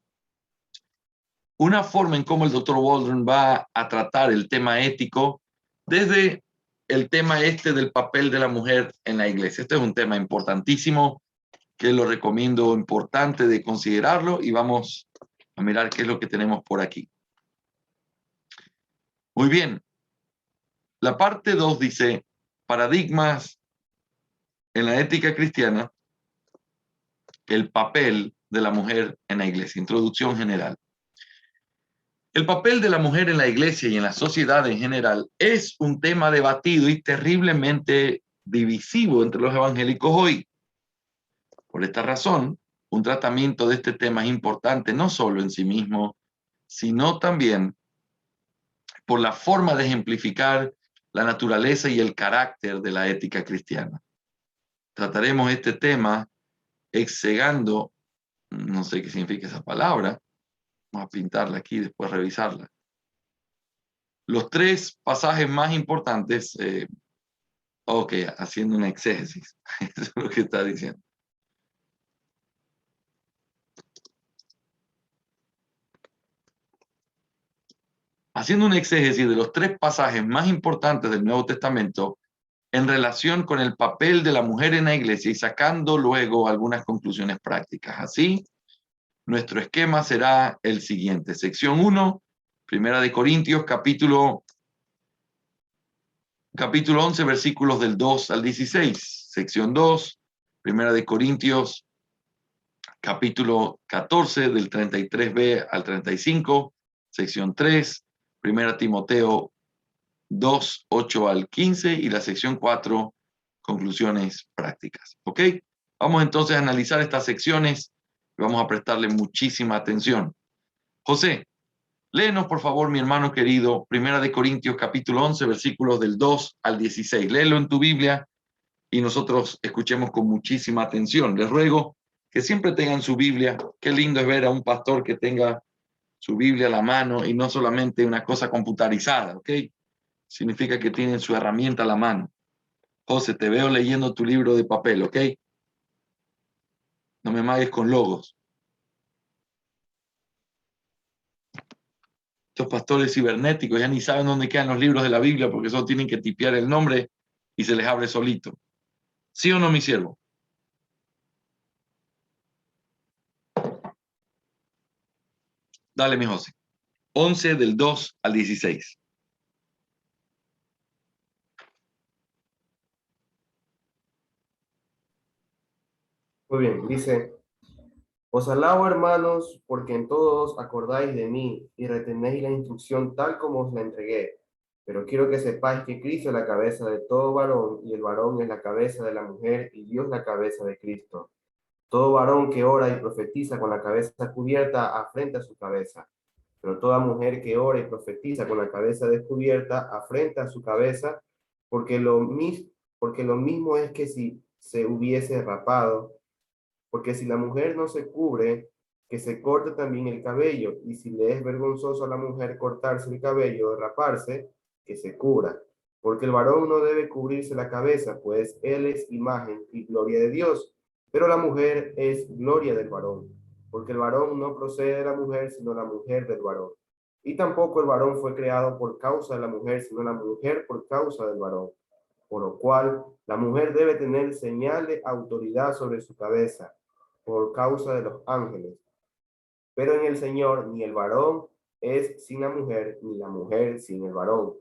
una forma en cómo el doctor Waldron va a tratar el tema ético desde el tema del papel de la mujer en la iglesia. Este es un tema importantísimo que lo recomiendo, importante de considerarlo, y vamos a mirar qué es lo que tenemos por aquí. Muy bien. La parte 2 dice, paradigmas en la ética cristiana, el papel de la mujer en la iglesia. Introducción general. El papel de la mujer en la iglesia y en la sociedad en general es un tema debatido y terriblemente divisivo entre los evangélicos hoy. Por esta razón, un tratamiento de este tema es importante no solo en sí mismo, sino también por la forma de ejemplificar la naturaleza y el carácter de la ética cristiana. Trataremos este tema exegando, no sé qué significa esa palabra, vamos a pintarla aquí y después revisarla. Los tres pasajes más importantes, ok, haciendo una exégesis, eso es lo que está diciendo. haciendo un exégesis de los 3 pasajes más importantes del Nuevo Testamento en relación con el papel de la mujer en la iglesia y sacando luego algunas conclusiones prácticas. Así, nuestro esquema será el siguiente. Sección 1, Primera de Corintios, capítulo 11, versículos del 2 al 16. Sección 2, Primera de Corintios, capítulo 14, del 33b al 35. Sección 3, Primera Timoteo 2, 8 al 15. Y la sección 4, conclusiones prácticas. ¿Ok? Vamos entonces a analizar estas secciones y vamos a prestarle muchísima atención. José, léenos por favor, mi hermano querido, Primera de Corintios capítulo 11, versículos del 2 al 16. Léelo en tu Biblia y nosotros escuchemos con muchísima atención. Les ruego que siempre tengan su Biblia. Qué lindo es ver a un pastor que tenga su Biblia a la mano y no solamente una cosa computarizada, ¿ok? Significa que tienen su herramienta a la mano. José, te veo leyendo tu libro de papel, ¿ok? No me magues con logos. Estos pastores cibernéticos ya ni saben dónde quedan los libros de la Biblia porque solo tienen que tipear el nombre y se les abre solito. ¿Sí o no, mi siervo? Dale, mi José. 11 del 2 al 16. Muy bien, dice, os alabo, hermanos, porque en todos acordáis de mí y retenéis la instrucción tal como os la entregué. Pero quiero que sepáis que Cristo es la cabeza de todo varón y el varón es la cabeza de la mujer y Dios la cabeza de Cristo. Todo varón que ora y profetiza con la cabeza cubierta afrenta su cabeza, pero toda mujer que ora y profetiza con la cabeza descubierta afrenta su cabeza, porque porque lo mismo es que si se hubiese rapado, porque si la mujer no se cubre, que se corte también el cabello, y si le es vergonzoso a la mujer cortarse el cabello o raparse, que se cubra, porque el varón no debe cubrirse la cabeza, pues él es imagen y gloria de Dios, pero la mujer es gloria del varón, porque el varón no procede de la mujer, sino la mujer del varón. Y tampoco el varón fue creado por causa de la mujer, sino la mujer por causa del varón. Por lo cual, la mujer debe tener señal de autoridad sobre su cabeza, por causa de los ángeles. Pero en el Señor ni el varón es sin la mujer, ni la mujer sin el varón.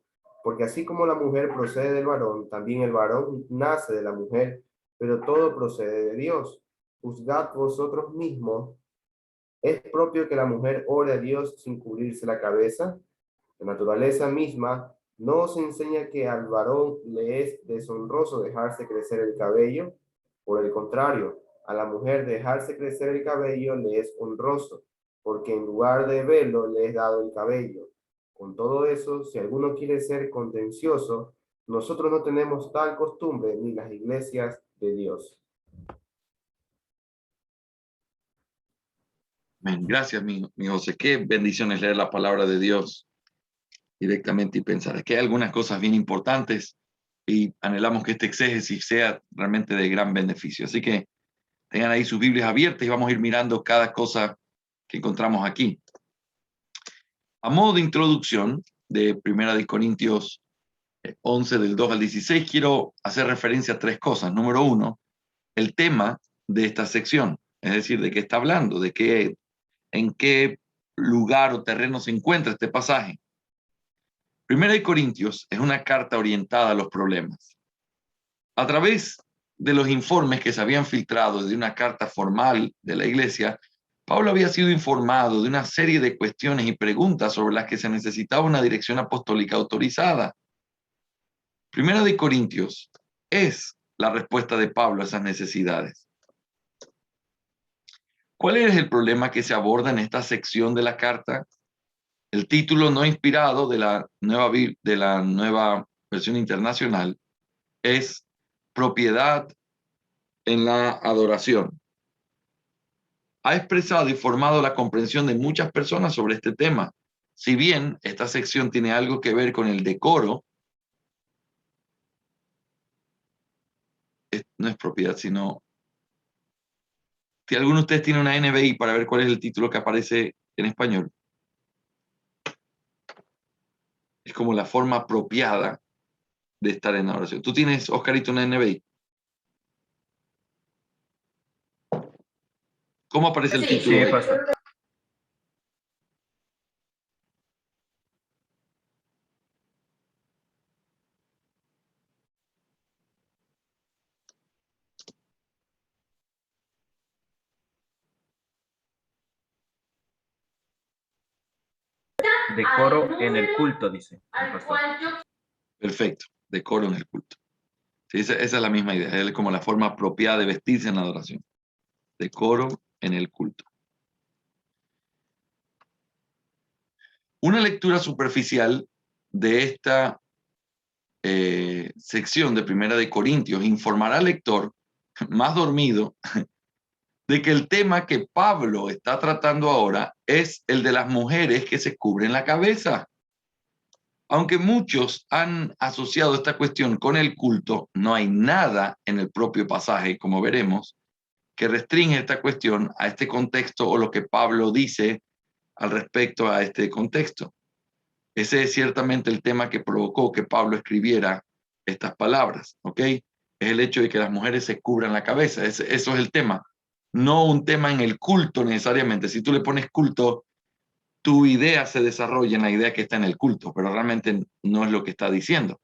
Porque así como la mujer procede del varón, también el varón nace de la mujer, pero todo procede de Dios. Juzgad vosotros mismos. ¿Es propio que la mujer ore a Dios sin cubrirse la cabeza? La naturaleza misma no os enseña que al varón le es deshonroso dejarse crecer el cabello. Por el contrario, a la mujer dejarse crecer el cabello le es honroso, porque en lugar de velo le es dado el cabello. Con todo eso, si alguno quiere ser contencioso, nosotros no tenemos tal costumbre ni las iglesias de Dios. Amén. Gracias, mi José. Qué bendiciones leer la palabra de Dios directamente y pensar. Es que hay algunas cosas bien importantes y anhelamos que este exégesis sea realmente de gran beneficio. Así que tengan ahí sus Biblias abiertas y vamos a ir mirando cada cosa que encontramos aquí. A modo de introducción de Primera de Corintios 11 del 2 al 16, quiero hacer referencia a 3 cosas. Número 1, el tema de esta sección, es decir, de qué está hablando, en qué lugar o terreno se encuentra este pasaje. Primera de Corintios es una carta orientada a los problemas. A través de los informes que se habían filtrado de una carta formal de la iglesia, Pablo había sido informado de una serie de cuestiones y preguntas sobre las que se necesitaba una dirección apostólica autorizada. Primera de Corintios es la respuesta de Pablo a esas necesidades. ¿Cuál es el problema que se aborda en esta sección de la carta? El título no inspirado de la nueva versión internacional es Propiedad en la adoración. Ha expresado y formado la comprensión de muchas personas sobre este tema. Si bien esta sección tiene algo que ver con el decoro, no es propiedad, sino... Si alguno de ustedes tiene una NBI para ver cuál es el título que aparece en español. Es como la forma apropiada de estar en la oración. ¿Tú tienes, Oscarito, una NBI? ¿Cómo aparece el título? Sí, pastor. Decoro en el culto, dice el pastor. Perfecto, decoro en el culto. Sí, esa es la misma idea, es como la forma apropiada de vestirse en la adoración. Decoro en el culto. Una lectura superficial de esta sección de Primera de Corintios informará al lector más dormido de que el tema que Pablo está tratando ahora es el de las mujeres que se cubren la cabeza. Aunque muchos han asociado esta cuestión con el culto, no hay nada en el propio pasaje, como veremos, que restringe esta cuestión a este contexto o lo que Pablo dice al respecto a este contexto. Ese es ciertamente el tema que provocó que Pablo escribiera estas palabras, ¿ok? Es el hecho de que las mujeres se cubran la cabeza, eso es el tema. No un tema en el culto necesariamente. Si tú le pones culto, tu idea se desarrolla en la idea que está en el culto, pero realmente no es lo que está diciendo.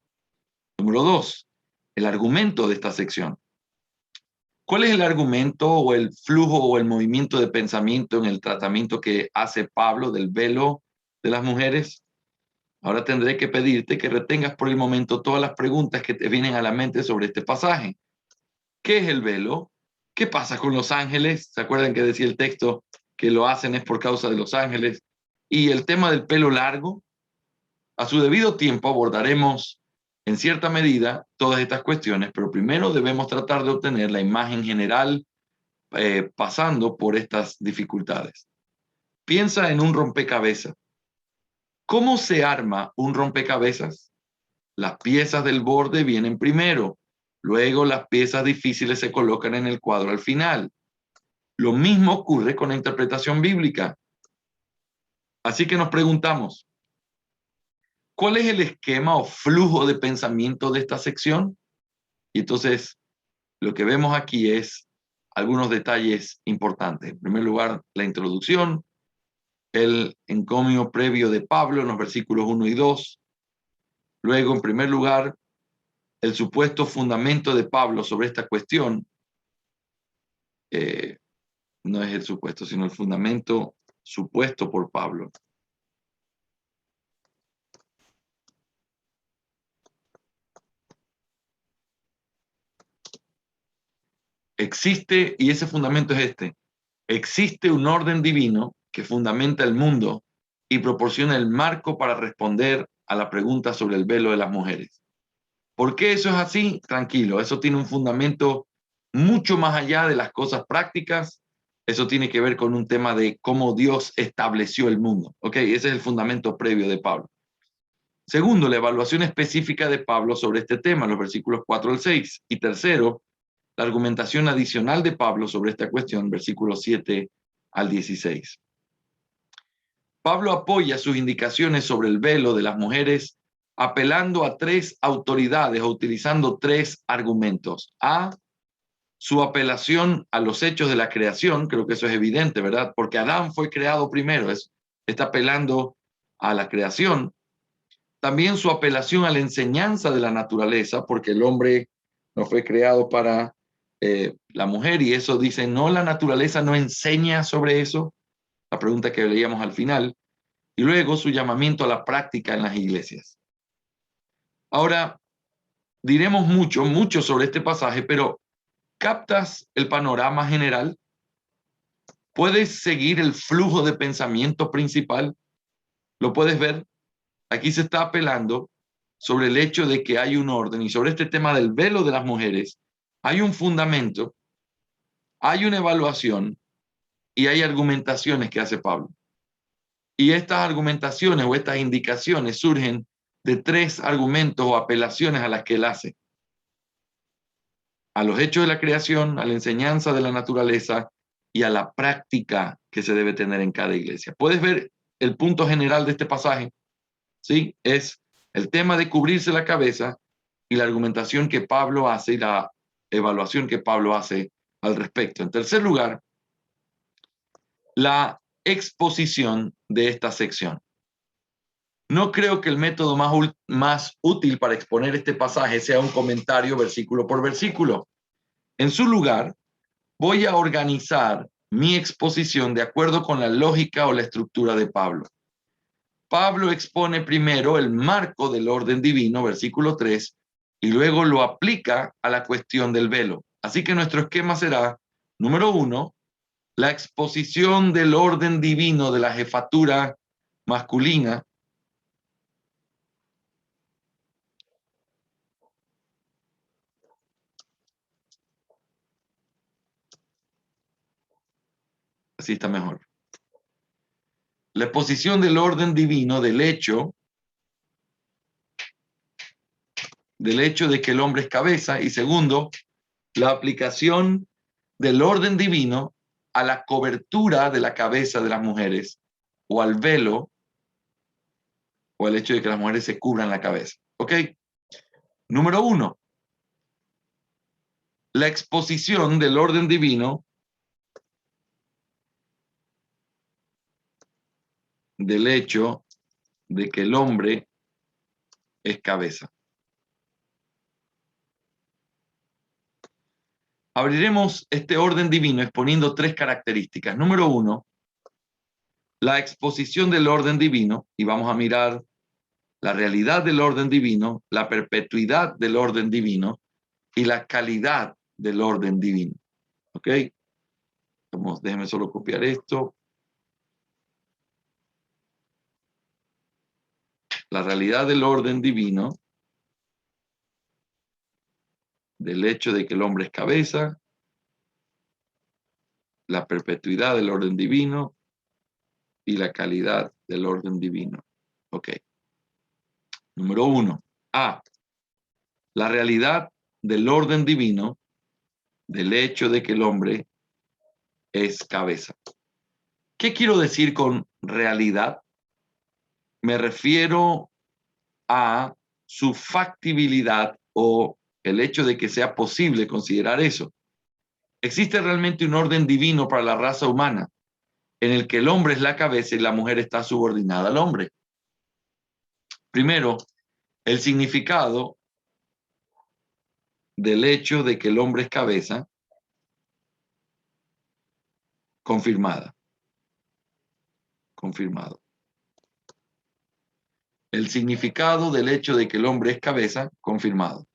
Número 2, el argumento de esta sección. ¿Cuál es el argumento o el flujo o el movimiento de pensamiento en el tratamiento que hace Pablo del velo de las mujeres? Ahora tendré que pedirte que retengas por el momento todas las preguntas que te vienen a la mente sobre este pasaje. ¿Qué es el velo? ¿Qué pasa con los ángeles? ¿Se acuerdan que decía el texto que lo hacen es por causa de los ángeles? Y el tema del pelo largo. A su debido tiempo abordaremos en cierta medida todas estas cuestiones, pero primero debemos tratar de obtener la imagen general pasando por estas dificultades. Piensa en un rompecabezas. ¿Cómo se arma un rompecabezas? Las piezas del borde vienen primero, luego las piezas difíciles se colocan en el cuadro al final. Lo mismo ocurre con la interpretación bíblica. Así que nos preguntamos, ¿cuál es el esquema o flujo de pensamiento de esta sección? Y entonces, lo que vemos aquí es algunos detalles importantes. En primer lugar, la introducción, el encomio previo de Pablo en los versículos 1 y 2. Luego, en primer lugar, el supuesto fundamento de Pablo sobre esta cuestión. No es el supuesto, sino el fundamento supuesto por Pablo. Existe, y ese fundamento es este, existe un orden divino que fundamenta el mundo y proporciona el marco para responder a la pregunta sobre el velo de las mujeres. ¿Por qué eso es así? Tranquilo, eso tiene un fundamento mucho más allá de las cosas prácticas. Eso tiene que ver con un tema de cómo Dios estableció el mundo. ¿Ok? Ese es el fundamento previo de Pablo. Segundo, la evaluación específica de Pablo sobre este tema, los versículos 4 al 6. Y tercero, la argumentación adicional de Pablo sobre esta cuestión, versículos 7 al 16. Pablo apoya sus indicaciones sobre el velo de las mujeres apelando a tres autoridades o utilizando tres argumentos. A, su apelación a los hechos de la creación, creo que eso es evidente, ¿verdad? Porque Adán fue creado primero, está apelando a la creación. También su apelación a la enseñanza de la naturaleza, porque el hombre no fue creado para la mujer, y eso dice, no, la naturaleza no enseña sobre eso, la pregunta que leíamos al final, y luego su llamamiento a la práctica en las iglesias. Ahora, diremos mucho sobre este pasaje, pero ¿captas el panorama general? ¿Puedes seguir el flujo de pensamiento principal? ¿Lo puedes ver? Aquí se está apelando sobre el hecho de que hay un orden y sobre este tema del velo de las mujeres hay un fundamento, hay una evaluación y hay argumentaciones que hace Pablo. Y estas argumentaciones o estas indicaciones surgen de tres argumentos o apelaciones a las que él hace. A los hechos de la creación, a la enseñanza de la naturaleza y a la práctica que se debe tener en cada iglesia. ¿Puedes ver el punto general de este pasaje? ¿Sí? Es El tema de cubrirse la cabeza y la argumentación que Pablo hace y la evaluación que Pablo hace al respecto. En tercer lugar, la exposición de esta sección. No creo que el método más útil para exponer este pasaje sea un comentario versículo por versículo. En su lugar, voy a organizar mi exposición de acuerdo con la lógica o la estructura de Pablo. Pablo expone primero el marco del orden divino, versículo 3, y luego lo aplica a la cuestión del velo. Así que nuestro esquema será, número 1, la exposición del orden divino de la jefatura masculina. Así está mejor. La exposición del orden divino del hecho de que el hombre es cabeza. Y segundo, la aplicación del orden divino a la cobertura de la cabeza de las mujeres o al velo o el hecho de que las mujeres se cubran la cabeza. ¿Ok? Número 1. La exposición del orden divino del hecho de que el hombre es cabeza. Abriremos este orden divino exponiendo 3 características. Número 1, la exposición del orden divino, y vamos a mirar la realidad del orden divino, la perpetuidad del orden divino y la calidad del orden divino. ¿Ok? Déjenme solo copiar esto. La realidad del orden divino, del hecho de que el hombre es cabeza, la perpetuidad del orden divino y la calidad del orden divino. Ok. Número 1. A. La realidad del orden divino, del hecho de que el hombre es cabeza. ¿Qué quiero decir con realidad? Me refiero a su factibilidad o el hecho de que sea posible considerar eso. Existe realmente un orden divino para la raza humana en el que el hombre es la cabeza y la mujer está subordinada al hombre. Primero, el significado del hecho de que el hombre es cabeza, confirmada. Confirmado. El significado del hecho de que el hombre es cabeza, confirmado.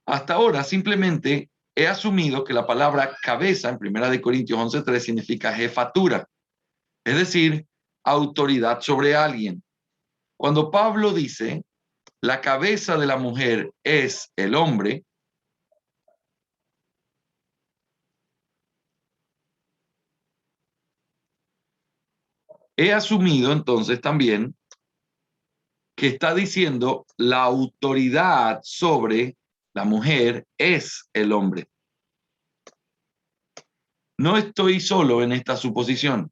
Hasta ahora simplemente he asumido que la palabra cabeza en 1 Corintios 11:3 significa jefatura, es decir, autoridad sobre alguien. Cuando Pablo dice la cabeza de la mujer es el hombre, he asumido entonces también que está diciendo la autoridad sobre la mujer es el hombre. No estoy solo en esta suposición.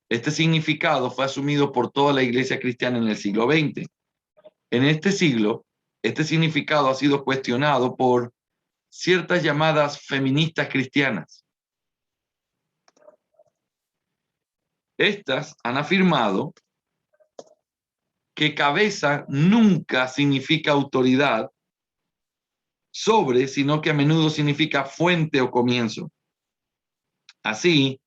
Este significado fue asumido por toda la iglesia cristiana en el siglo XX. En este siglo, este significado ha sido cuestionado por ciertas llamadas feministas cristianas. Estas han afirmado que cabeza nunca significa autoridad sobre, sino que a menudo significa fuente o comienzo. Así,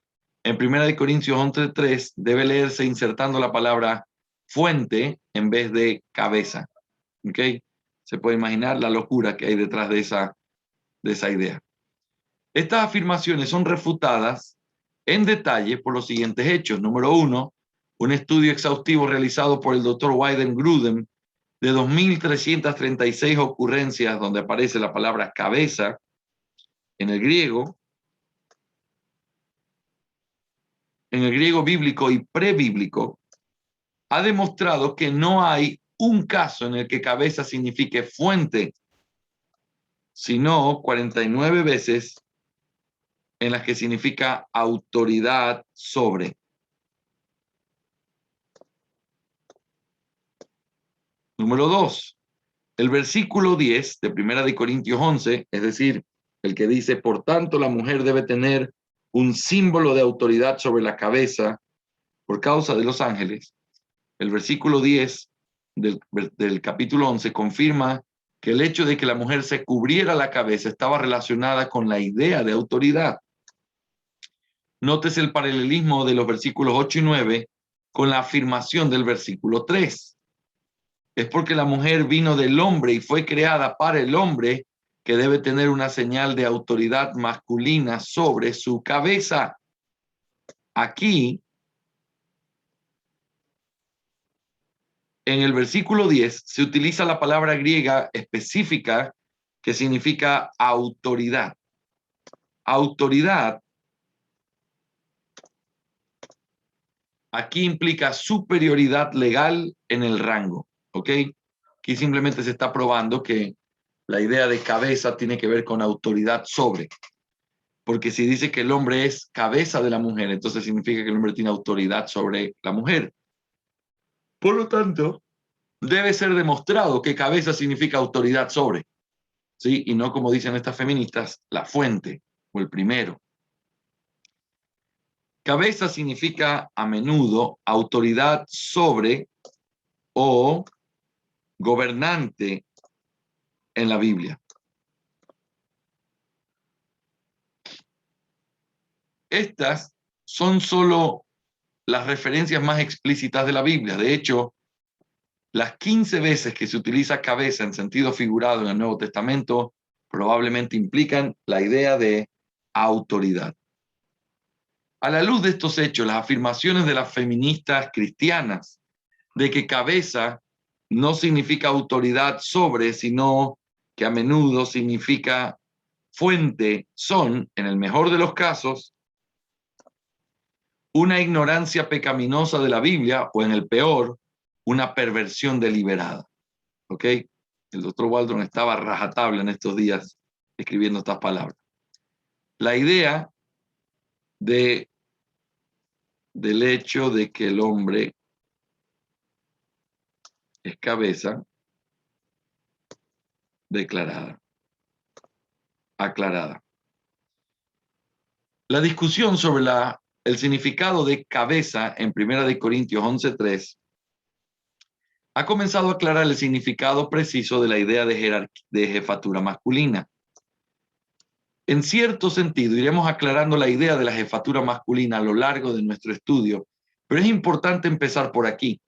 en 1 Corintios 11:3 debe leerse insertando la palabra fuente en vez de cabeza. ¿Ok? Se puede imaginar la locura que hay detrás de esa idea. Estas afirmaciones son refutadas en detalle por los siguientes hechos. Número 1, un estudio exhaustivo realizado por el Dr. Wyden Grudem de 2.336 ocurrencias donde aparece la palabra cabeza en el griego bíblico y prebíblico, ha demostrado que no hay un caso en el que cabeza signifique fuente, sino 49 veces en las que significa autoridad sobre. Número 2, el versículo 10 de 1 Corintios 11, es decir, el que dice, por tanto la mujer debe tener un símbolo de autoridad sobre la cabeza por causa de los ángeles. El versículo 10 del capítulo 11 confirma que el hecho de que la mujer se cubriera la cabeza estaba relacionada con la idea de autoridad. Nótese el paralelismo de los versículos 8 y 9 con la afirmación del versículo 3. Es porque la mujer vino del hombre y fue creada para el hombre que debe tener una señal de autoridad masculina sobre su cabeza. Aquí, en el versículo 10, se utiliza la palabra griega específica que significa autoridad. Autoridad aquí implica superioridad legal en el rango, ¿ok? Aquí simplemente se está probando que la idea de cabeza tiene que ver con autoridad sobre. Porque si dice que el hombre es cabeza de la mujer, entonces significa que el hombre tiene autoridad sobre la mujer. Por lo tanto, debe ser demostrado que cabeza significa autoridad sobre, ¿sí? Y no como dicen estas feministas, la fuente o el primero. Cabeza significa a menudo autoridad sobre o gobernante en la Biblia. Estas son solo las referencias más explícitas de la Biblia. De hecho, las 15 veces que se utiliza cabeza en sentido figurado en el Nuevo Testamento probablemente implican la idea de autoridad. A la luz de estos hechos, las afirmaciones de las feministas cristianas de que cabeza no significa autoridad sobre, sino que a menudo significa fuente, son, en el mejor de los casos, una ignorancia pecaminosa de la Biblia o, en el peor, una perversión deliberada. ¿Ok? El doctor Waldron estaba rajatabla en estos días escribiendo estas palabras. La idea del hecho de que el hombre es cabeza declarada, aclarada. La discusión sobre el significado de cabeza en 1 Corintios 11:3 ha comenzado a aclarar el significado preciso de la idea de jefatura masculina. En cierto sentido, iremos aclarando la idea de la jefatura masculina a lo largo de nuestro estudio, pero es importante empezar por aquí.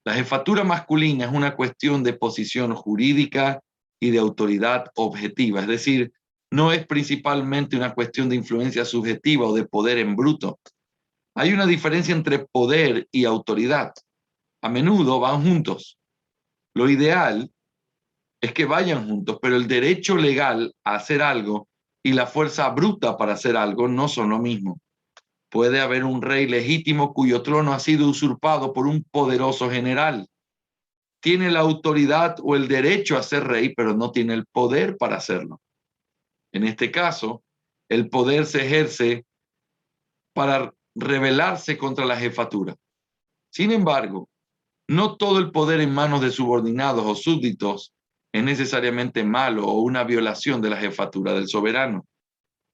La jefatura masculina es una cuestión de posición jurídica y de autoridad objetiva, es decir, no es principalmente una cuestión de influencia subjetiva o de poder en bruto. Hay una diferencia entre poder y autoridad. A menudo van juntos. Lo ideal es que vayan juntos, pero el derecho legal a hacer algo y la fuerza bruta para hacer algo no son lo mismo. Puede haber un rey legítimo cuyo trono ha sido usurpado por un poderoso general. Tiene la autoridad o el derecho a ser rey, pero no tiene el poder para hacerlo. En este caso, el poder se ejerce para rebelarse contra la jefatura. Sin embargo, no todo el poder en manos de subordinados o súbditos es necesariamente malo o una violación de la jefatura del soberano.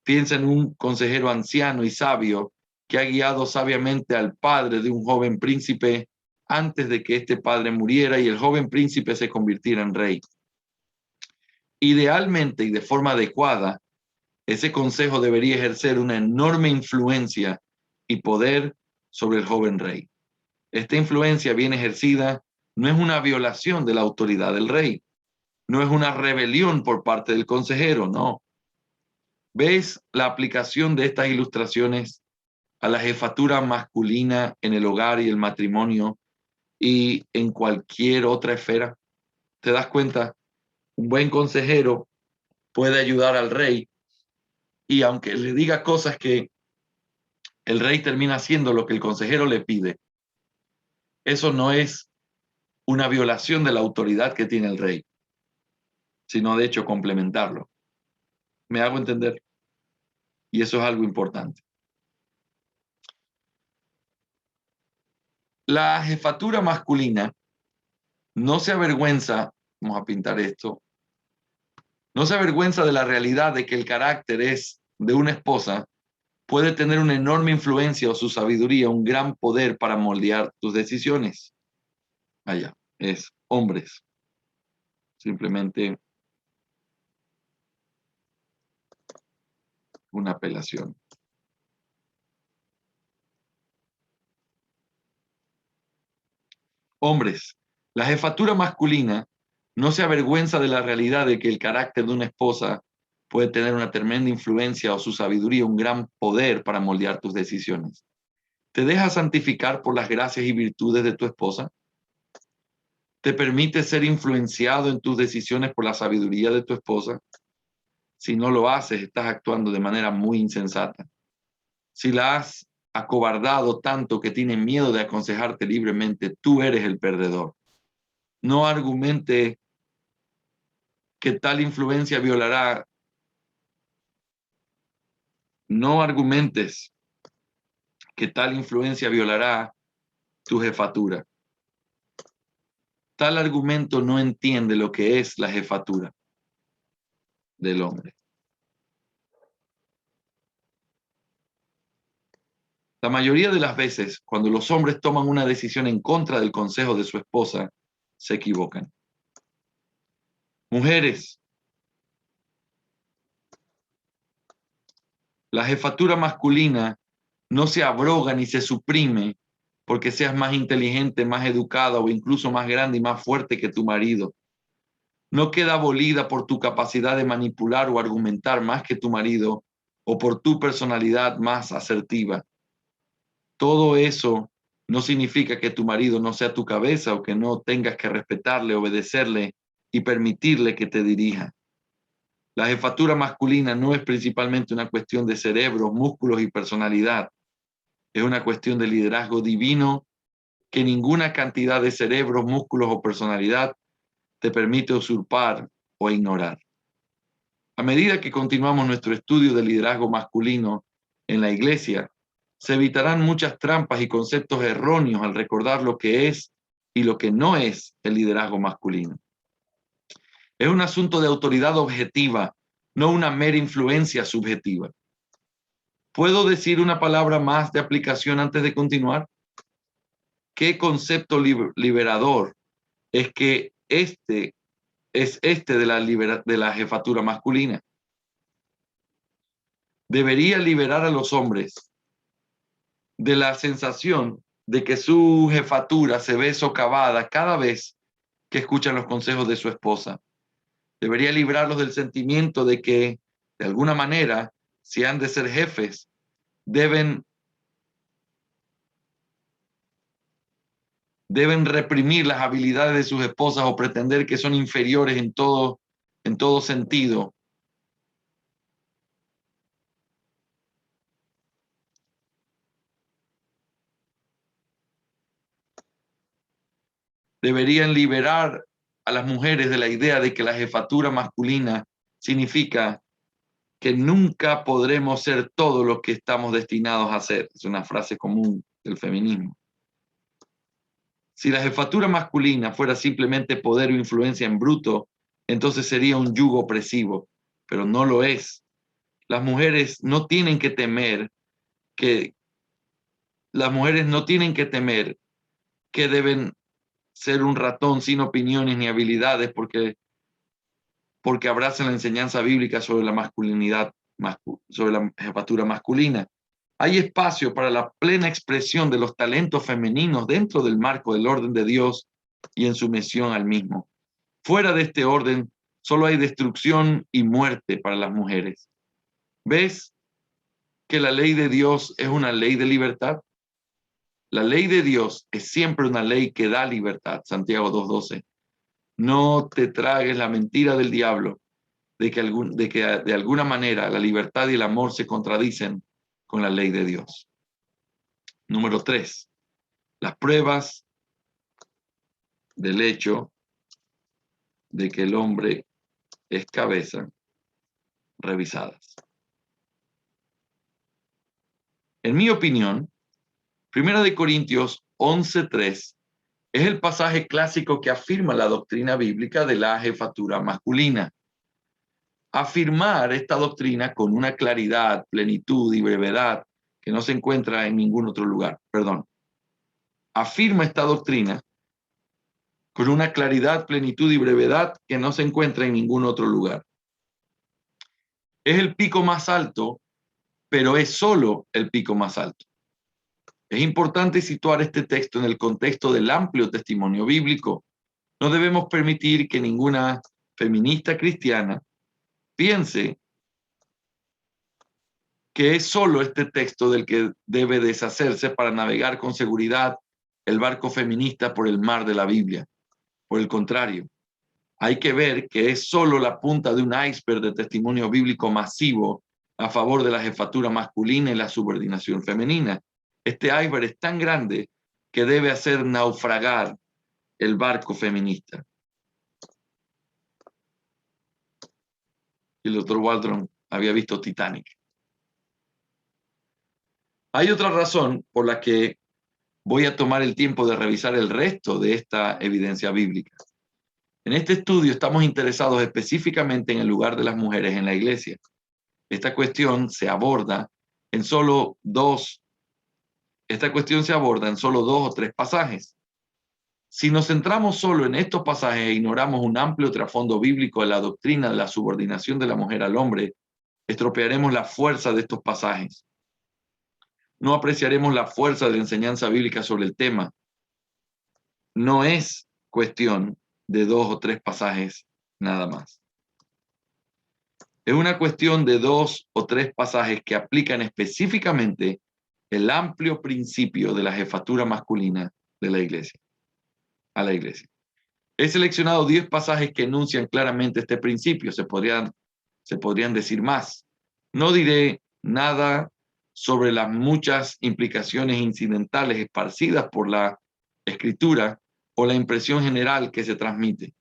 Piensa en un consejero anciano y sabio que ha guiado sabiamente al padre de un joven príncipe antes de que este padre muriera y el joven príncipe se convirtiera en rey. Idealmente y de forma adecuada, ese consejo debería ejercer una enorme influencia y poder sobre el joven rey. Esta influencia bien ejercida no es una violación de la autoridad del rey, no es una rebelión por parte del consejero, no. ¿Ves la aplicación de estas ilustraciones a la jefatura masculina en el hogar y el matrimonio y en cualquier otra esfera? ¿Te das cuenta? Un buen consejero puede ayudar al rey y aunque le diga cosas que el rey termina haciendo lo que el consejero le pide, eso no es una violación de la autoridad que tiene el rey, sino de hecho complementarlo. ¿Me hago entender? Y eso es algo importante. La jefatura masculina no se avergüenza, vamos a pintar esto, no se avergüenza de la realidad de que el carácter de una esposa puede tener una enorme influencia o su sabiduría, un gran poder para moldear tus decisiones. Allá, es hombres. Simplemente una apelación. Hombres, la jefatura masculina no se avergüenza de la realidad de que el carácter de una esposa puede tener una tremenda influencia o su sabiduría, un gran poder para moldear tus decisiones. ¿Te dejas santificar por las gracias y virtudes de tu esposa? ¿Te permite ser influenciado en tus decisiones por la sabiduría de tu esposa? Si no lo haces, estás actuando de manera muy insensata. Si la has acobardado tanto que tiene miedo de aconsejarte libremente, tú eres el perdedor. No argumente que tal influencia violará. No argumentes que tal influencia violará tu jefatura. Tal argumento no entiende lo que es la jefatura del hombre. La mayoría de las veces, cuando los hombres toman una decisión en contra del consejo de su esposa, se equivocan. Mujeres, la jefatura masculina no se abroga ni se suprime porque seas más inteligente, más educada o incluso más grande y más fuerte que tu marido. No queda abolida por tu capacidad de manipular o argumentar más que tu marido o por tu personalidad más asertiva. Todo eso no significa que tu marido no sea tu cabeza o que no tengas que respetarle, obedecerle y permitirle que te dirija. La jefatura masculina no es principalmente una cuestión de cerebros, músculos y personalidad. Es una cuestión de liderazgo divino que ninguna cantidad de cerebros, músculos o personalidad te permite usurpar o ignorar. A medida que continuamos nuestro estudio del liderazgo masculino en la iglesia, se evitarán muchas trampas y conceptos erróneos al recordar lo que es y lo que no es el liderazgo masculino. Es un asunto de autoridad objetiva, no una mera influencia subjetiva. ¿Puedo decir una palabra más de aplicación antes de continuar? ¿Qué concepto liberador es que este de la jefatura masculina? Debería liberar a los hombres de la sensación de que su jefatura se ve socavada cada vez que escuchan los consejos de su esposa. Debería librarlos del sentimiento de que, de alguna manera, si han de ser jefes, deben reprimir las habilidades de sus esposas o pretender que son inferiores en todo sentido. Deberían liberar a las mujeres de la idea de que la jefatura masculina significa que nunca podremos ser todo lo que estamos destinados a ser. Es una frase común del feminismo. Si la jefatura masculina fuera simplemente poder o influencia en bruto, entonces sería un yugo opresivo, pero no lo es. Las mujeres no tienen que temer que deben ser un ratón sin opiniones ni habilidades porque abrazan la enseñanza bíblica sobre la masculinidad, sobre la jefatura masculina. Hay espacio para la plena expresión de los talentos femeninos dentro del marco del orden de Dios y en sumisión al mismo. Fuera de este orden, solo hay destrucción y muerte para las mujeres. ¿Ves que la ley de Dios es una ley de libertad? La ley de Dios es siempre una ley que da libertad. Santiago 2:12. No te tragues la mentira del diablo de que de alguna manera la libertad y el amor se contradicen con la ley de Dios. Número 3. Las pruebas del hecho de que el hombre es cabeza revisadas. En mi opinión, 1 Corintios 11:3 Es el pasaje clásico que afirma la doctrina bíblica de la jefatura masculina. Afirmar esta doctrina con una claridad, plenitud y brevedad que no se encuentra en ningún otro lugar. Afirma esta doctrina con una claridad, plenitud y brevedad que no se encuentra en ningún otro lugar. Es el pico más alto, pero es solo el pico más alto. Es importante situar este texto en el contexto del amplio testimonio bíblico. No debemos permitir que ninguna feminista cristiana piense que es solo este texto del que debe deshacerse para navegar con seguridad el barco feminista por el mar de la Biblia. Por el contrario, hay que ver que es solo la punta de un iceberg de testimonio bíblico masivo a favor de la jefatura masculina y la subordinación femenina. Este iceberg es tan grande que debe hacer naufragar el barco feminista. Y el doctor Waldron había visto Titanic. Hay otra razón por la que voy a tomar el tiempo de revisar el resto de esta evidencia bíblica. En este estudio estamos interesados específicamente en el lugar de las mujeres en la iglesia. Esta cuestión se aborda en solo dos o tres pasajes. Si nos centramos solo en estos pasajes e ignoramos un amplio trasfondo bíblico de la doctrina de la subordinación de la mujer al hombre, estropearemos la fuerza de estos pasajes. No apreciaremos la fuerza de la enseñanza bíblica sobre el tema. No es cuestión de 2 o 3 pasajes nada más. Es una cuestión de 2 o 3 pasajes que aplican específicamente el amplio principio de la jefatura masculina de la iglesia, a la iglesia. He seleccionado 10 pasajes que enuncian claramente este principio. Se podrían decir más. No diré nada sobre las muchas implicaciones incidentales esparcidas por la escritura o la impresión general que se transmite.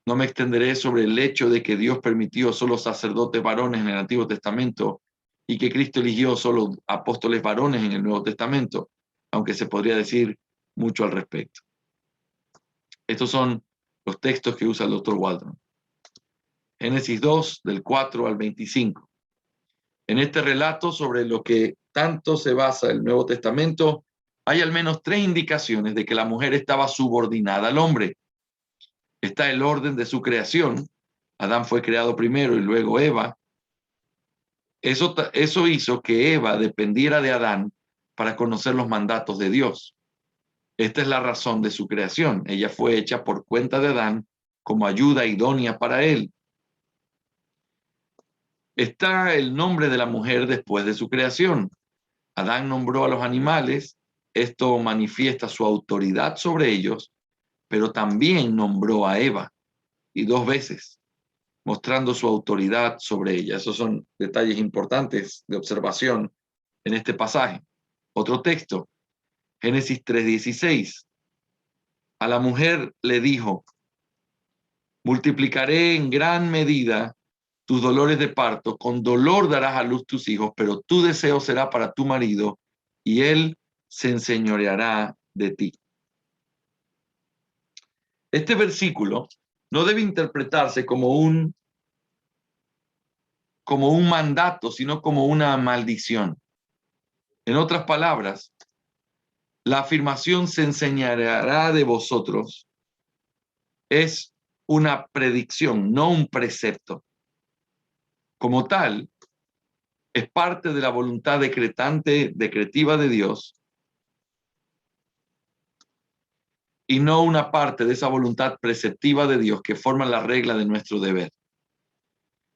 No me extenderé sobre el hecho de que Dios permitió solo sacerdotes varones en el Antiguo Testamento y que Cristo eligió solo apóstoles varones en el Nuevo Testamento, aunque se podría decir mucho al respecto. Estos son los textos que usa el Dr. Waldron. Génesis 2, del 4 al 25. En este relato sobre lo que tanto se basa el Nuevo Testamento, hay al menos 3 indicaciones de que la mujer estaba subordinada al hombre. Está el orden de su creación. Adán fue creado primero y luego Eva. Eso hizo que Eva dependiera de Adán para conocer los mandatos de Dios. Esta es la razón de su creación. Ella fue hecha por cuenta de Adán como ayuda idónea para él. Está el nombre de la mujer después de su creación. Adán nombró a los animales. Esto manifiesta su autoridad sobre ellos, pero también nombró a Eva, y 2 veces, mostrando su autoridad sobre ella. Esos son detalles importantes de observación en este pasaje. Otro texto, Génesis 3:16. A la mujer le dijo: multiplicaré en gran medida tus dolores de parto, con dolor darás a luz tus hijos, pero tu deseo será para tu marido, y él se enseñoreará de ti. Este versículo no debe interpretarse como un mandato, sino como una maldición. En otras palabras, la afirmación "se enseñoreará de vosotros" es una predicción, no un precepto. Como tal, es parte de la voluntad decretiva de Dios, y no una parte de esa voluntad preceptiva de Dios que forma la regla de nuestro deber.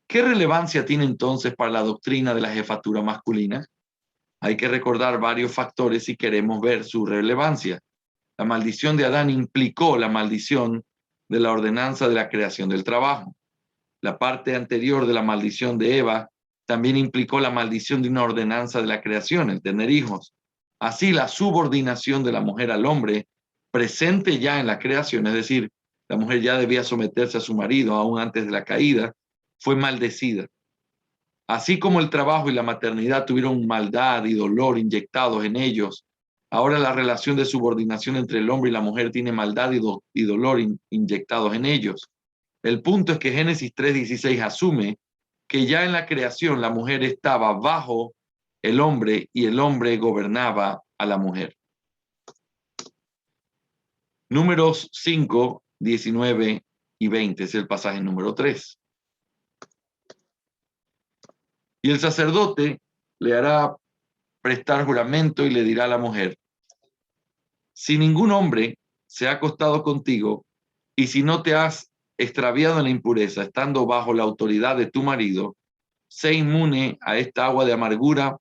¿Qué relevancia tiene entonces para la doctrina de la jefatura masculina? Hay que recordar varios factores si queremos ver su relevancia. La maldición de Adán implicó la maldición de la ordenanza de la creación del trabajo. La parte anterior de la maldición de Eva también implicó la maldición de una ordenanza de la creación, el tener hijos. Así, la subordinación de la mujer al hombre, presente ya en la creación, es decir, la mujer ya debía someterse a su marido aún antes de la caída, fue maldecida. Así como el trabajo y la maternidad tuvieron maldad y dolor inyectados en ellos Ahora la relación de subordinación entre el hombre y la mujer tiene maldad y dolor inyectados en ellos. El punto es que Génesis 3:16 asume que ya en la creación la mujer estaba bajo el hombre y el hombre gobernaba a la mujer. Números 5, 19 y 20 es el pasaje número 3. Y el sacerdote le hará prestar juramento y le dirá a la mujer: si ningún hombre se ha acostado contigo y si no te has extraviado en la impureza, estando bajo la autoridad de tu marido, sé inmune a esta agua de amargura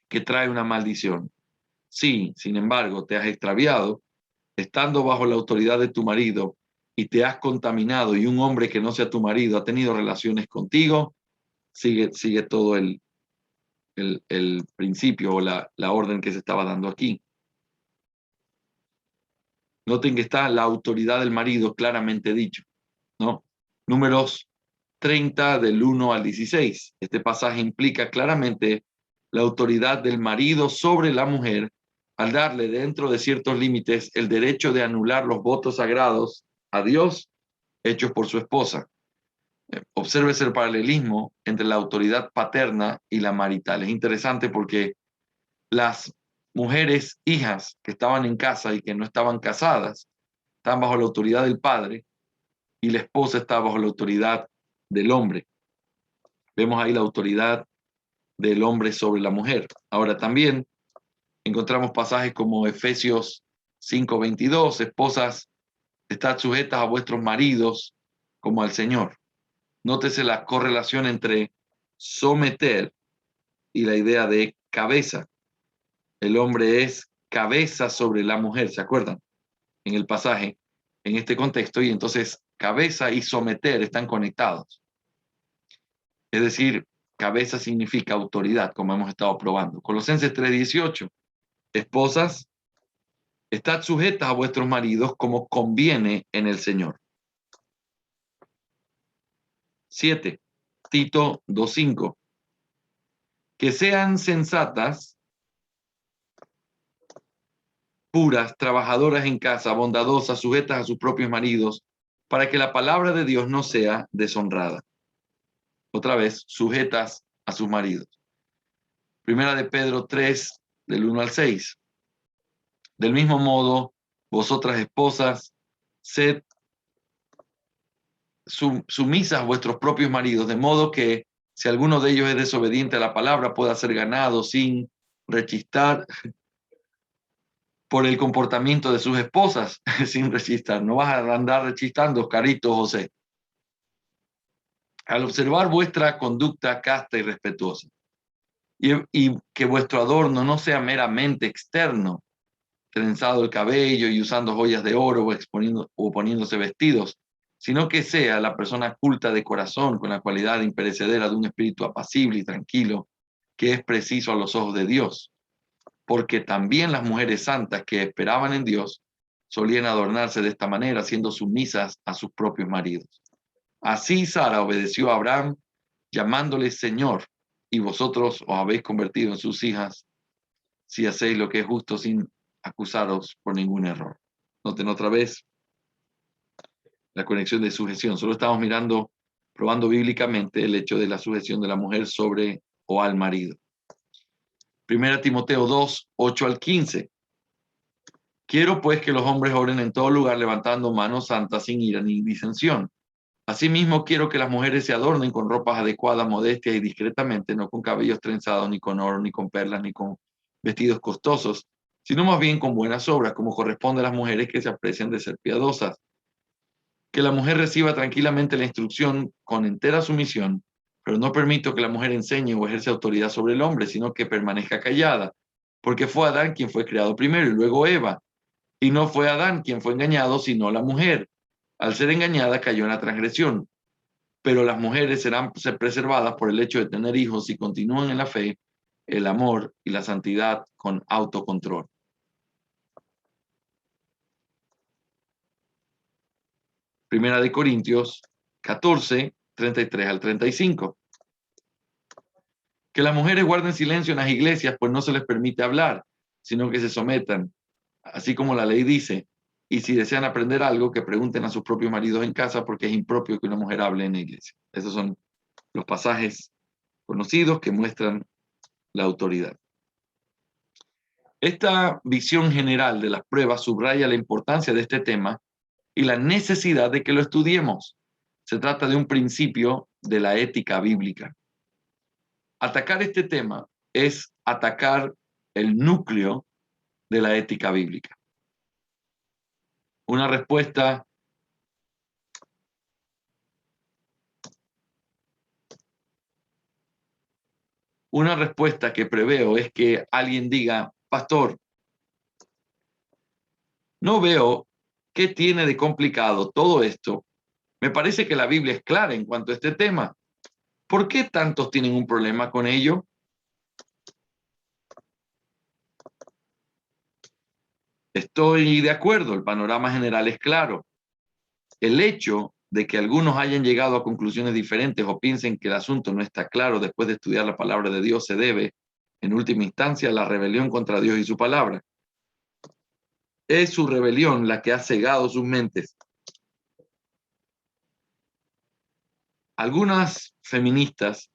que trae una maldición. Si, sin embargo, te has extraviado, estando bajo la autoridad de tu marido, y te has contaminado, y un hombre que no sea tu marido ha tenido relaciones contigo, sigue todo el principio o la orden que se estaba dando aquí. Noten que está la autoridad del marido claramente dicho, ¿no? Números 30 del 1 al 16. Este pasaje implica claramente la autoridad del marido sobre la mujer al darle dentro de ciertos límites el derecho de anular los votos sagrados a Dios hechos por su esposa. Obsérvese el paralelismo entre la autoridad paterna y la marital. Es interesante porque las mujeres hijas que estaban en casa y que no estaban casadas estaban bajo la autoridad del padre y la esposa estaba bajo la autoridad del hombre. Vemos ahí la autoridad del hombre sobre la mujer. Ahora también encontramos pasajes como Efesios 5:22, esposas, estad sujetas a vuestros maridos como al Señor. Nótese la correlación entre someter y la idea de cabeza. El hombre es cabeza sobre la mujer, ¿se acuerdan? En el pasaje, en este contexto, y entonces cabeza y someter están conectados. Es decir, cabeza significa autoridad, como hemos estado probando. Colosenses 3:18, esposas, estad sujetas a vuestros maridos como conviene en el Señor. 7. Tito 2:5, que sean sensatas, puras, trabajadoras en casa, bondadosas, sujetas a sus propios maridos, para que la palabra de Dios no sea deshonrada. Otra vez, sujetas a sus maridos. Primera de Pedro 3, del 1 al 6. Del mismo modo, vosotras esposas, sed sumisas a vuestros propios maridos, de modo que si alguno de ellos es desobediente a la palabra, pueda ser ganado sin rechistar por el comportamiento de sus esposas, sin rechistar. No vas a andar rechistando, carito José. Al observar vuestra conducta casta y respetuosa, y que vuestro adorno no sea meramente externo, trenzado el cabello y usando joyas de oro o poniéndose vestidos, sino que sea la persona culta de corazón, con la cualidad imperecedera de un espíritu apacible y tranquilo, que es preciso a los ojos de Dios. Porque también las mujeres santas que esperaban en Dios solían adornarse de esta manera, siendo sumisas a sus propios maridos. Así Sara obedeció a Abraham, llamándole Señor, y vosotros os habéis convertido en sus hijas, si hacéis lo que es justo sin acusaros por ningún error. Noten otra vez la conexión de sujeción. Solo estamos probando bíblicamente el hecho de la sujeción de la mujer sobre o al marido. 1 Timoteo 2, 8 al 15. Quiero pues que los hombres oren en todo lugar levantando manos santas sin ira ni disensión. Asimismo quiero que las mujeres se adornen con ropas adecuadas, modestias y discretamente, no con cabellos trenzados, ni con oro, ni con perlas, ni con vestidos costosos, sino más bien con buenas obras, como corresponde a las mujeres que se aprecian de ser piadosas. Que la mujer reciba tranquilamente la instrucción con entera sumisión, pero no permito que la mujer enseñe o ejerce autoridad sobre el hombre, sino que permanezca callada, porque fue Adán quien fue creado primero y luego Eva, y no fue Adán quien fue engañado, sino la mujer. Al ser engañada cayó en la transgresión, pero las mujeres serán preservadas por el hecho de tener hijos si continúan en la fe, el amor y la santidad con autocontrol. Primera de Corintios 14, 33 al 35. Que las mujeres guarden silencio en las iglesias, pues no se les permite hablar, sino que se sometan, así como la ley dice. Y si desean aprender algo, que pregunten a sus propios maridos en casa, porque es impropio que una mujer hable en la iglesia. Esos son los pasajes conocidos que muestran la autoridad. Esta visión general de las pruebas subraya la importancia de este tema y la necesidad de que lo estudiemos. Se trata de un principio de la ética bíblica. Atacar este tema es atacar el núcleo de la ética bíblica. Una respuesta que preveo es que alguien diga, pastor, no veo qué tiene de complicado todo esto. Me parece que la Biblia es clara en cuanto a este tema. ¿Por qué tantos tienen un problema con ello? Estoy de acuerdo, el panorama general es claro. El hecho de que algunos hayan llegado a conclusiones diferentes o piensen que el asunto no está claro después de estudiar la palabra de Dios se debe, en última instancia, a la rebelión contra Dios y su palabra. Es su rebelión la que ha cegado sus mentes. Algunas feministas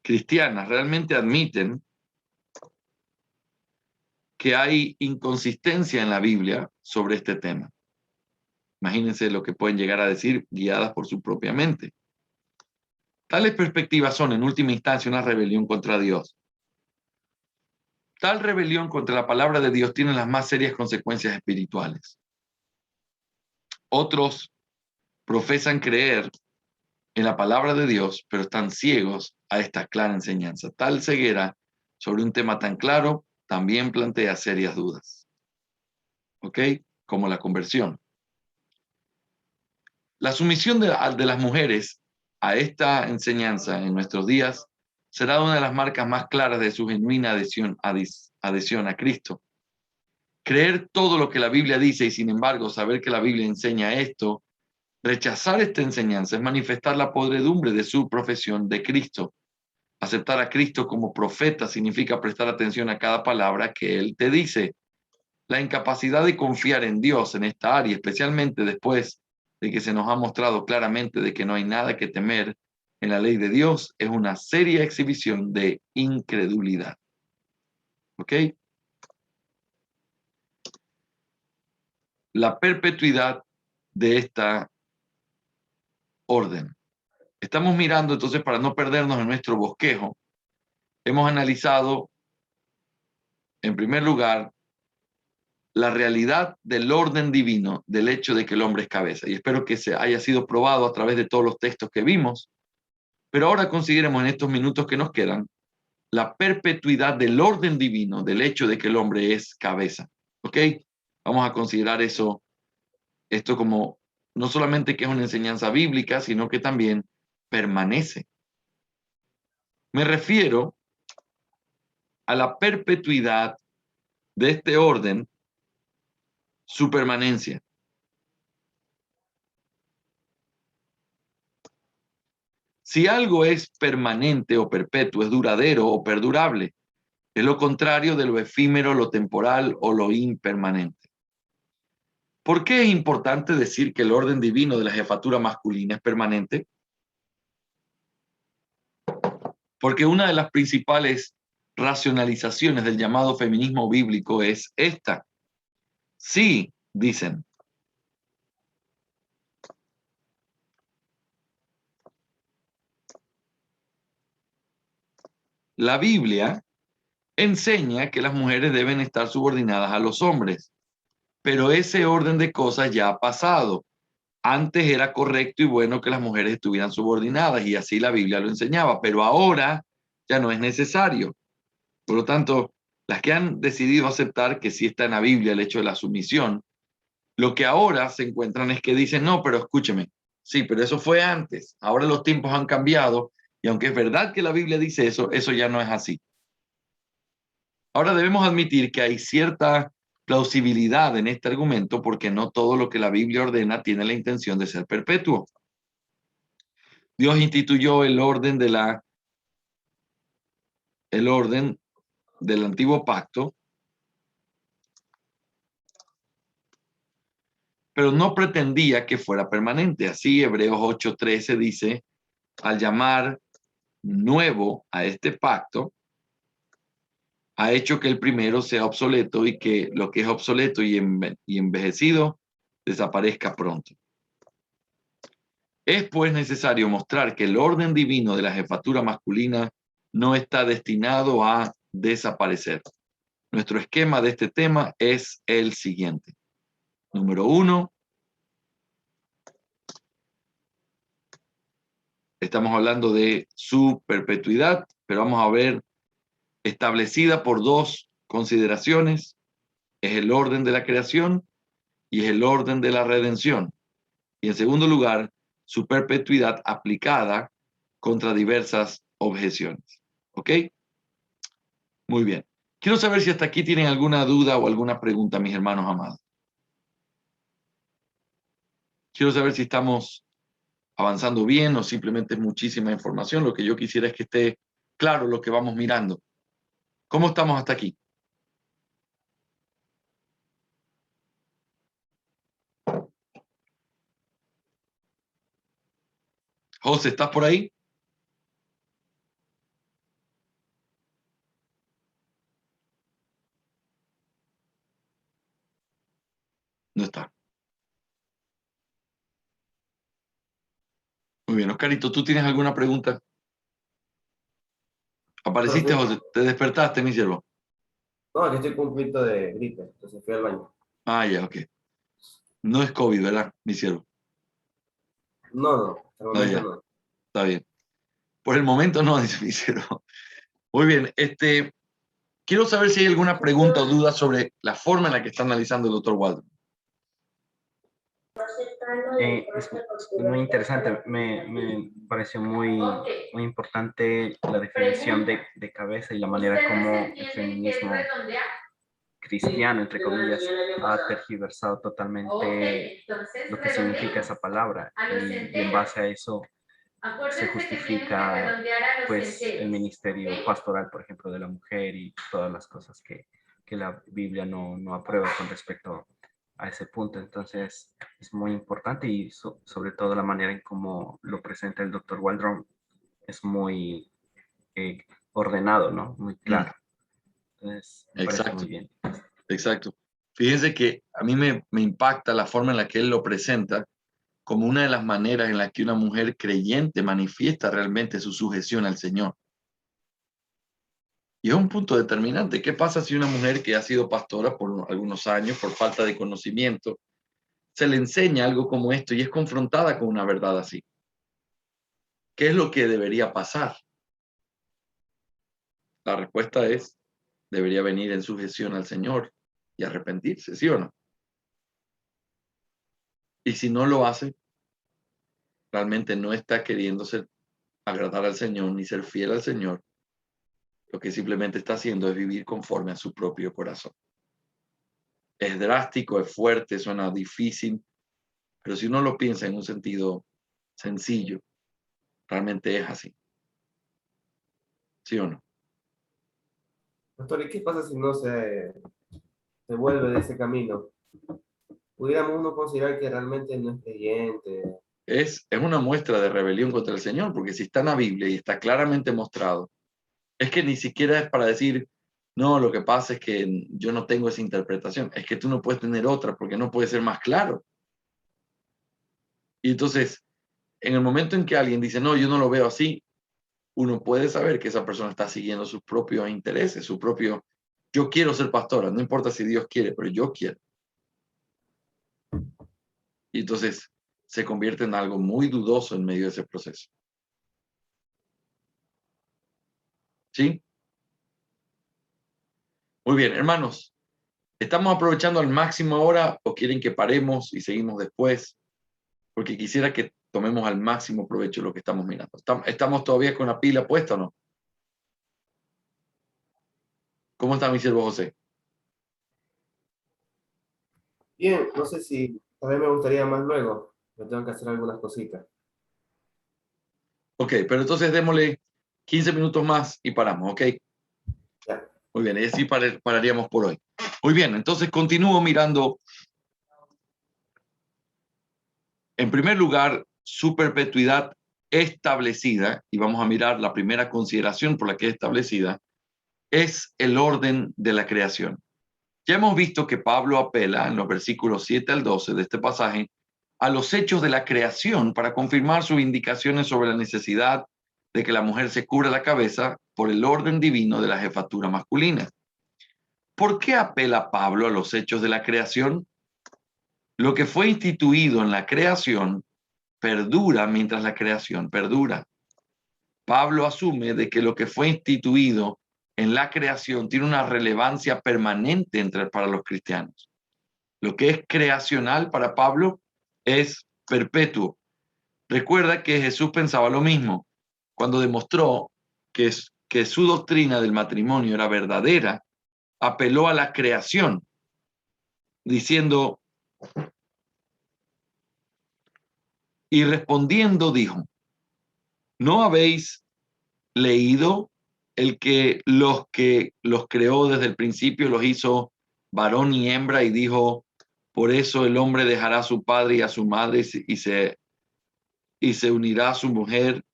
cristianas realmente admiten que hay inconsistencia en la Biblia sobre este tema. Imagínense lo que pueden llegar a decir guiadas por su propia mente. Tales perspectivas son, en última instancia, una rebelión contra Dios. Tal rebelión contra la palabra de Dios tiene las más serias consecuencias espirituales. Otros profesan creer en la palabra de Dios, pero están ciegos a esta clara enseñanza. Tal ceguera sobre un tema tan claro también plantea serias dudas. ¿Ok? Como la conversión. La sumisión de las mujeres a esta enseñanza en nuestros días será una de las marcas más claras de su genuina adhesión a Cristo. Creer todo lo que la Biblia dice y sin embargo saber que la Biblia enseña esto, rechazar esta enseñanza es manifestar la podredumbre de su profesión de Cristo. Aceptar a Cristo como profeta significa prestar atención a cada palabra que Él te dice. La incapacidad de confiar en Dios en esta área, especialmente después de que se nos ha mostrado claramente de que no hay nada que temer en la ley de Dios, es una seria exhibición de incredulidad. ¿Ok? La perpetuidad de esta orden. Estamos mirando entonces, para no perdernos en nuestro bosquejo, hemos analizado, en primer lugar, la realidad del orden divino, del hecho de que el hombre es cabeza. Y espero que se haya sido probado a través de todos los textos que vimos. Pero ahora consideremos en estos minutos que nos quedan la perpetuidad del orden divino, del hecho de que el hombre es cabeza. ¿Ok? Vamos a considerar esto como no solamente que es una enseñanza bíblica, sino que también permanece. Me refiero a la perpetuidad de este orden, su permanencia. Si algo es permanente o perpetuo, es duradero o perdurable. Es lo contrario de lo efímero, lo temporal o lo impermanente. ¿Por qué es importante decir que el orden divino de la jefatura masculina es permanente? Porque una de las principales racionalizaciones del llamado feminismo bíblico es esta. Sí, dicen. La Biblia enseña que las mujeres deben estar subordinadas a los hombres, pero ese orden de cosas ya ha pasado. Antes era correcto y bueno que las mujeres estuvieran subordinadas y así la Biblia lo enseñaba, pero ahora ya no es necesario. Por lo tanto, las que han decidido aceptar que sí está en la Biblia el hecho de la sumisión, lo que ahora se encuentran es que dicen, no, pero escúcheme, sí, pero eso fue antes, ahora los tiempos han cambiado y aunque es verdad que la Biblia dice eso, eso ya no es así. Ahora debemos admitir que hay cierta plausibilidad en este argumento porque no todo lo que la Biblia ordena tiene la intención de ser perpetuo. Dios instituyó el orden del antiguo pacto, pero no pretendía que fuera permanente. Así Hebreos 8:13 dice, al llamar nuevo a este pacto, ha hecho que el primero sea obsoleto y que lo que es obsoleto y envejecido desaparezca pronto. Es pues necesario mostrar que el orden divino de la jefatura masculina no está destinado a desaparecer. Nuestro esquema de este tema es el siguiente. Número 1, estamos hablando de su perpetuidad, pero vamos a ver establecida por dos consideraciones. Es el orden de la creación y es el orden de la redención. Y en segundo lugar, su perpetuidad aplicada contra diversas objeciones. ¿Ok? Muy bien. Quiero saber si hasta aquí tienen alguna duda o alguna pregunta, mis hermanos amados. Quiero saber si estamos avanzando bien o simplemente es muchísima información. Lo que yo quisiera es que esté claro lo que vamos mirando. ¿Cómo estamos hasta aquí? José, ¿estás por ahí? No está. Muy bien, Oscarito, ¿tú tienes alguna pregunta? ¿Apareciste, José? ¿Te despertaste, mi siervo? No, que estoy con un poquito de gripe, entonces fui al baño. Ah, ya, ok. No es COVID, ¿verdad, mi siervo? No, hasta el No, momento ya, no. está bien. Por el momento no, dice mi siervo. Muy bien, quiero saber si hay alguna pregunta o duda sobre la forma en la que está analizando el doctor Waldron. Es muy interesante, me pareció muy importante la definición de cabeza y la manera como el feminismo cristiano, entre comillas, ha tergiversado totalmente lo que significa esa palabra y en base a eso se justifica pues el ministerio pastoral, por ejemplo, de la mujer y todas las cosas que la Biblia no aprueba con respecto a ese punto. Entonces es muy importante y sobre todo la manera en cómo lo presenta el doctor Waldron es muy ordenado, ¿no? Muy claro. Entonces me parece muy Exacto, bien. exacto. Fíjense que a mí me impacta la forma en la que él lo presenta como una de las maneras en las que una mujer creyente manifiesta realmente su sujeción al Señor. Y es un punto determinante. ¿Qué pasa si una mujer que ha sido pastora por algunos años, por falta de conocimiento, se le enseña algo como esto y es confrontada con una verdad así? ¿Qué es lo que debería pasar? La respuesta es, debería venir en sujeción al Señor y arrepentirse, ¿sí o no? Y si no lo hace, realmente no está queriéndose agradar al Señor ni ser fiel al Señor. Lo que simplemente está haciendo es vivir conforme a su propio corazón. Es drástico, es fuerte, suena difícil, pero si uno lo piensa en un sentido sencillo, realmente es así. ¿Sí o no? Pastor, ¿y qué pasa si no se vuelve de ese camino? Pudiéramos uno considerar que realmente no es creyente. Es una muestra de rebelión contra el Señor, porque si está en la Biblia y está claramente mostrado, es que ni siquiera es para decir, no, lo que pasa es que yo no tengo esa interpretación, es que tú no puedes tener otra porque no puede ser más claro. Y entonces, en el momento en que alguien dice, no, yo no lo veo así, uno puede saber que esa persona está siguiendo sus propios intereses, su propio, yo quiero ser pastora, no importa si Dios quiere, pero yo quiero. Y entonces se convierte en algo muy dudoso en medio de ese proceso. ¿Sí? Muy bien, hermanos. ¿Estamos aprovechando al máximo ahora o quieren que paremos y seguimos después? Porque quisiera que tomemos al máximo provecho de lo que estamos mirando. ¿Estamos todavía con la pila puesta o no? ¿Cómo está mi siervo José? Bien, no sé si tal vez me gustaría más luego. Yo tengo que hacer algunas cositas. Ok, pero entonces démosle 15 minutos más y paramos, ¿ok? Ya. Muy bien, y así pararíamos por hoy. Muy bien, entonces continúo mirando. En primer lugar, su perpetuidad establecida, y vamos a mirar la primera consideración por la que es establecida, es el orden de la creación. Ya hemos visto que Pablo apela en los versículos 7 al 12 de este pasaje a los hechos de la creación para confirmar sus indicaciones sobre la necesidad de que la mujer se cubra la cabeza por el orden divino de la jefatura masculina. ¿Por qué apela Pablo a los hechos de la creación? Lo que fue instituido en la creación perdura mientras la creación perdura. Pablo asume de que lo que fue instituido en la creación tiene una relevancia permanente para los cristianos. Lo que es creacional para Pablo es perpetuo. Recuerda que Jesús pensaba lo mismo cuando demostró que su doctrina del matrimonio era verdadera, apeló a la creación, diciendo, y respondiendo dijo, ¿no habéis leído que los creó desde el principio, los hizo varón y hembra y dijo, por eso el hombre dejará a su padre y a su madre y se unirá a su mujer?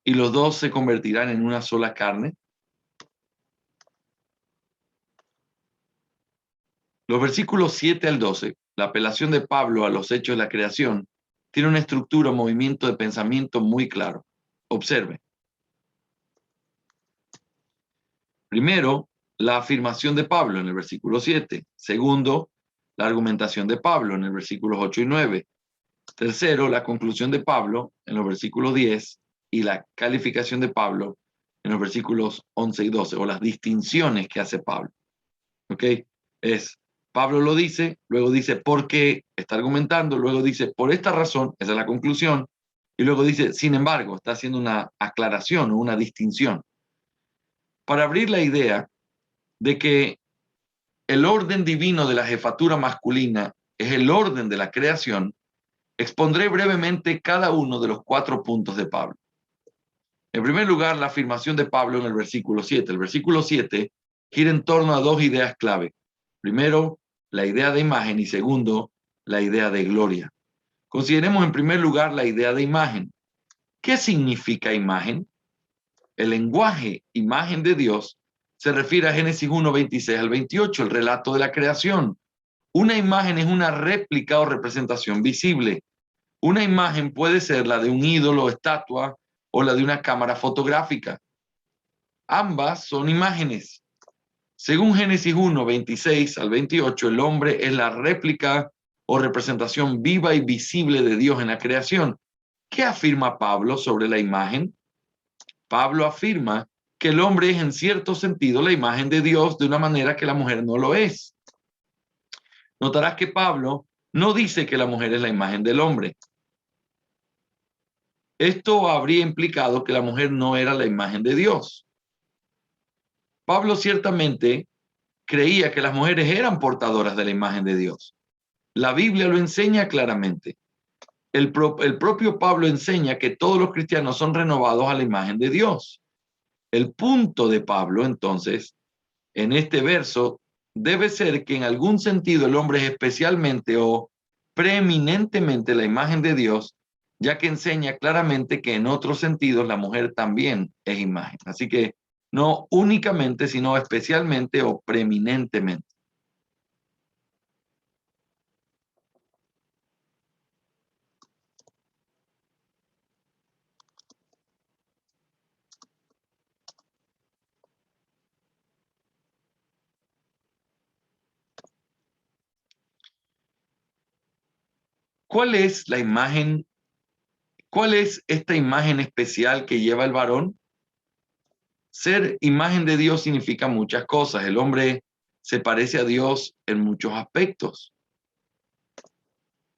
Y los dos se convertirán en una sola carne. Los versículos 7 al 12, la apelación de Pablo a los hechos de la creación, tiene una estructura, un movimiento de pensamiento muy claro. Observe. Primero, la afirmación de Pablo en el versículo 7. Segundo, la argumentación de Pablo en el versículos 8 y 9. Tercero, la conclusión de Pablo en los versículos 10 y la calificación de Pablo en los versículos 11 y 12, o las distinciones que hace Pablo. ¿Ok? Pablo lo dice, luego dice por qué está argumentando, luego dice por esta razón, esa es la conclusión, y luego dice, sin embargo, está haciendo una aclaración o una distinción. Para abrir la idea de que el orden divino de la jefatura masculina es el orden de la creación, expondré brevemente cada uno de los 4 puntos de Pablo. En primer lugar, la afirmación de Pablo en el versículo 7. El versículo 7 gira en torno a 2 ideas clave. Primero, la idea de imagen y segundo, la idea de gloria. Consideremos en primer lugar la idea de imagen. ¿Qué significa imagen? El lenguaje imagen de Dios se refiere a Génesis 1, 26 al 28, el relato de la creación. Una imagen es una réplica o representación visible. Una imagen puede ser la de un ídolo o estatua o la de una cámara fotográfica. Ambas son imágenes. Según Génesis 1, 26 al 28, el hombre es la réplica o representación viva y visible de Dios en la creación. ¿Qué afirma Pablo sobre la imagen? Pablo afirma que el hombre es en cierto sentido la imagen de Dios de una manera que la mujer no lo es. Notarás que Pablo no dice que la mujer es la imagen del hombre. Esto habría implicado que la mujer no era la imagen de Dios. Pablo ciertamente creía que las mujeres eran portadoras de la imagen de Dios. La Biblia lo enseña claramente. El propio Pablo enseña que todos los cristianos son renovados a la imagen de Dios. El punto de Pablo, entonces, en este verso, debe ser que en algún sentido el hombre es especialmente o preeminentemente la imagen de Dios, ya que enseña claramente que en otros sentidos la mujer también es imagen. Así que no únicamente, sino especialmente o preeminentemente. ¿Cuál es la imagen? ¿Cuál es esta imagen especial que lleva el varón? Ser imagen de Dios significa muchas cosas. El hombre se parece a Dios en muchos aspectos.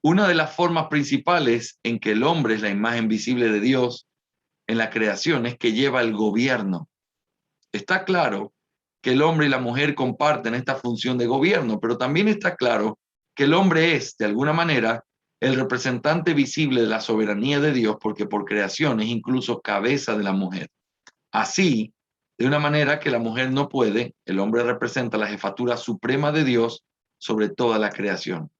Una de las formas principales en que el hombre es la imagen visible de Dios en la creación es que lleva el gobierno. Está claro que el hombre y la mujer comparten esta función de gobierno, pero también está claro que el hombre es, de alguna manera, el representante visible de la soberanía de Dios, porque por creación es incluso cabeza de la mujer. Así, de una manera que la mujer no puede, el hombre representa la jefatura suprema de Dios sobre toda la creación.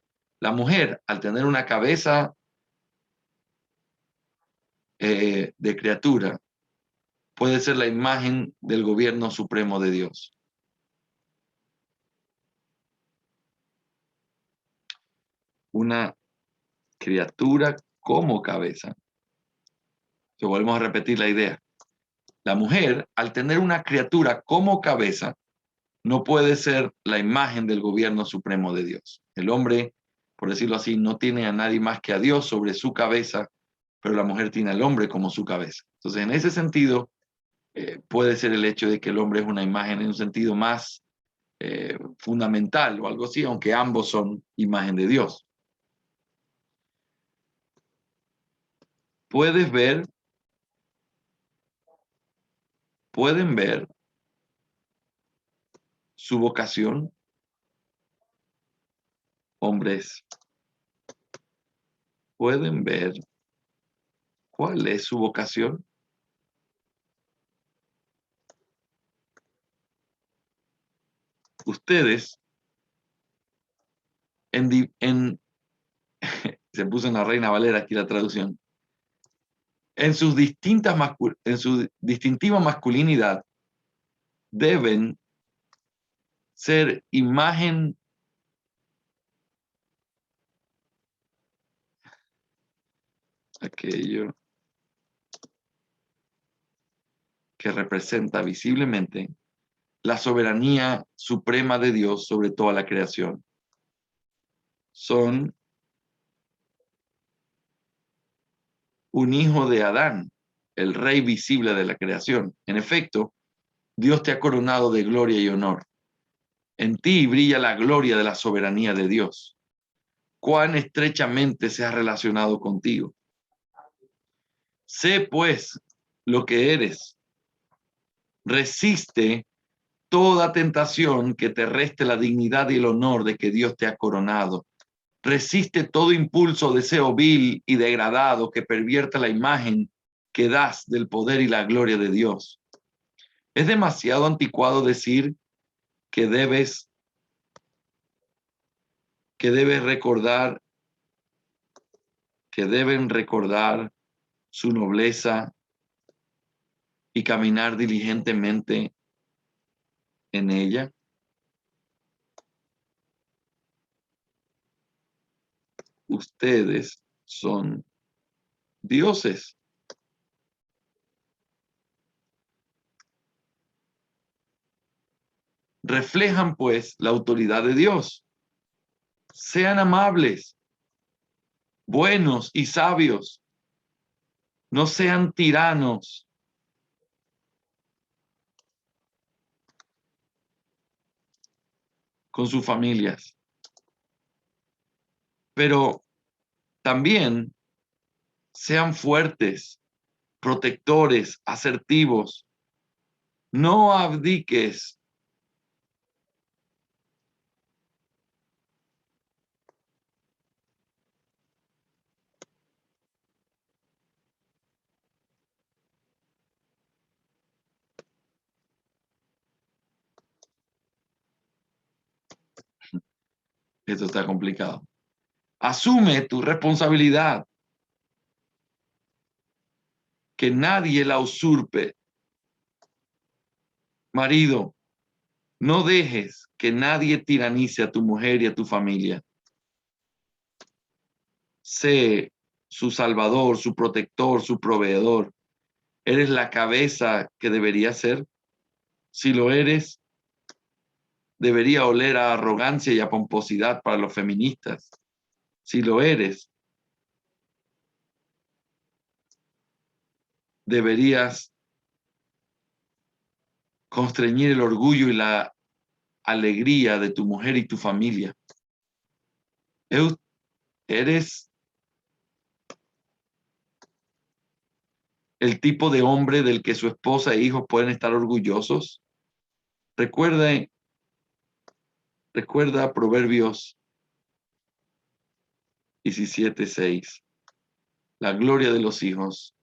La mujer, al tener una cabeza de criatura, puede ser la imagen del gobierno supremo de Dios. Una criatura como cabeza. So, volvemos a repetir la idea. La mujer, al tener una criatura como cabeza, no puede ser la imagen del gobierno supremo de Dios. El hombre, por decirlo así, no tiene a nadie más que a Dios sobre su cabeza, pero la mujer tiene al hombre como su cabeza. Entonces, en ese sentido, puede ser el hecho de que el hombre es una imagen en un sentido más fundamental o algo así, aunque ambos son imagen de Dios. Pueden ver su vocación, hombres, pueden ver cuál es su vocación. Ustedes, se puso en la Reina Valera aquí la traducción, en su distintiva masculinidad, deben ser imagen aquello que representa visiblemente la soberanía suprema de Dios sobre toda la creación. Son un hijo de Adán, el rey visible de la creación. En efecto, Dios te ha coronado de gloria y honor. En ti brilla la gloria de la soberanía de Dios. Cuán estrechamente se ha relacionado contigo. Sé, pues, lo que eres. Resiste toda tentación que te reste la dignidad y el honor de que Dios te ha coronado. Resiste todo impulso, deseo vil y degradado que pervierta la imagen que das del poder y la gloria de Dios. Es demasiado anticuado decir que debes recordar, que deben recordar su nobleza y caminar diligentemente en ella. Ustedes son dioses. Reflejan, pues, la autoridad de Dios. Sean amables, buenos y sabios. No sean tiranos. Con sus familias. Pero también sean fuertes, protectores, asertivos. No abdiques. Esto está complicado. Asume tu responsabilidad. Que nadie la usurpe. Marido, no dejes que nadie tiranice a tu mujer y a tu familia. Sé su salvador, su protector, su proveedor. ¿Eres la cabeza que debería ser? Si lo eres, debería oler a arrogancia y a pomposidad para los feministas. Si lo eres, deberías constreñir el orgullo y la alegría de tu mujer y tu familia. Eres el tipo de hombre del que su esposa e hijos pueden estar orgullosos. Recuerda Proverbios 17:6. La gloria de los hijos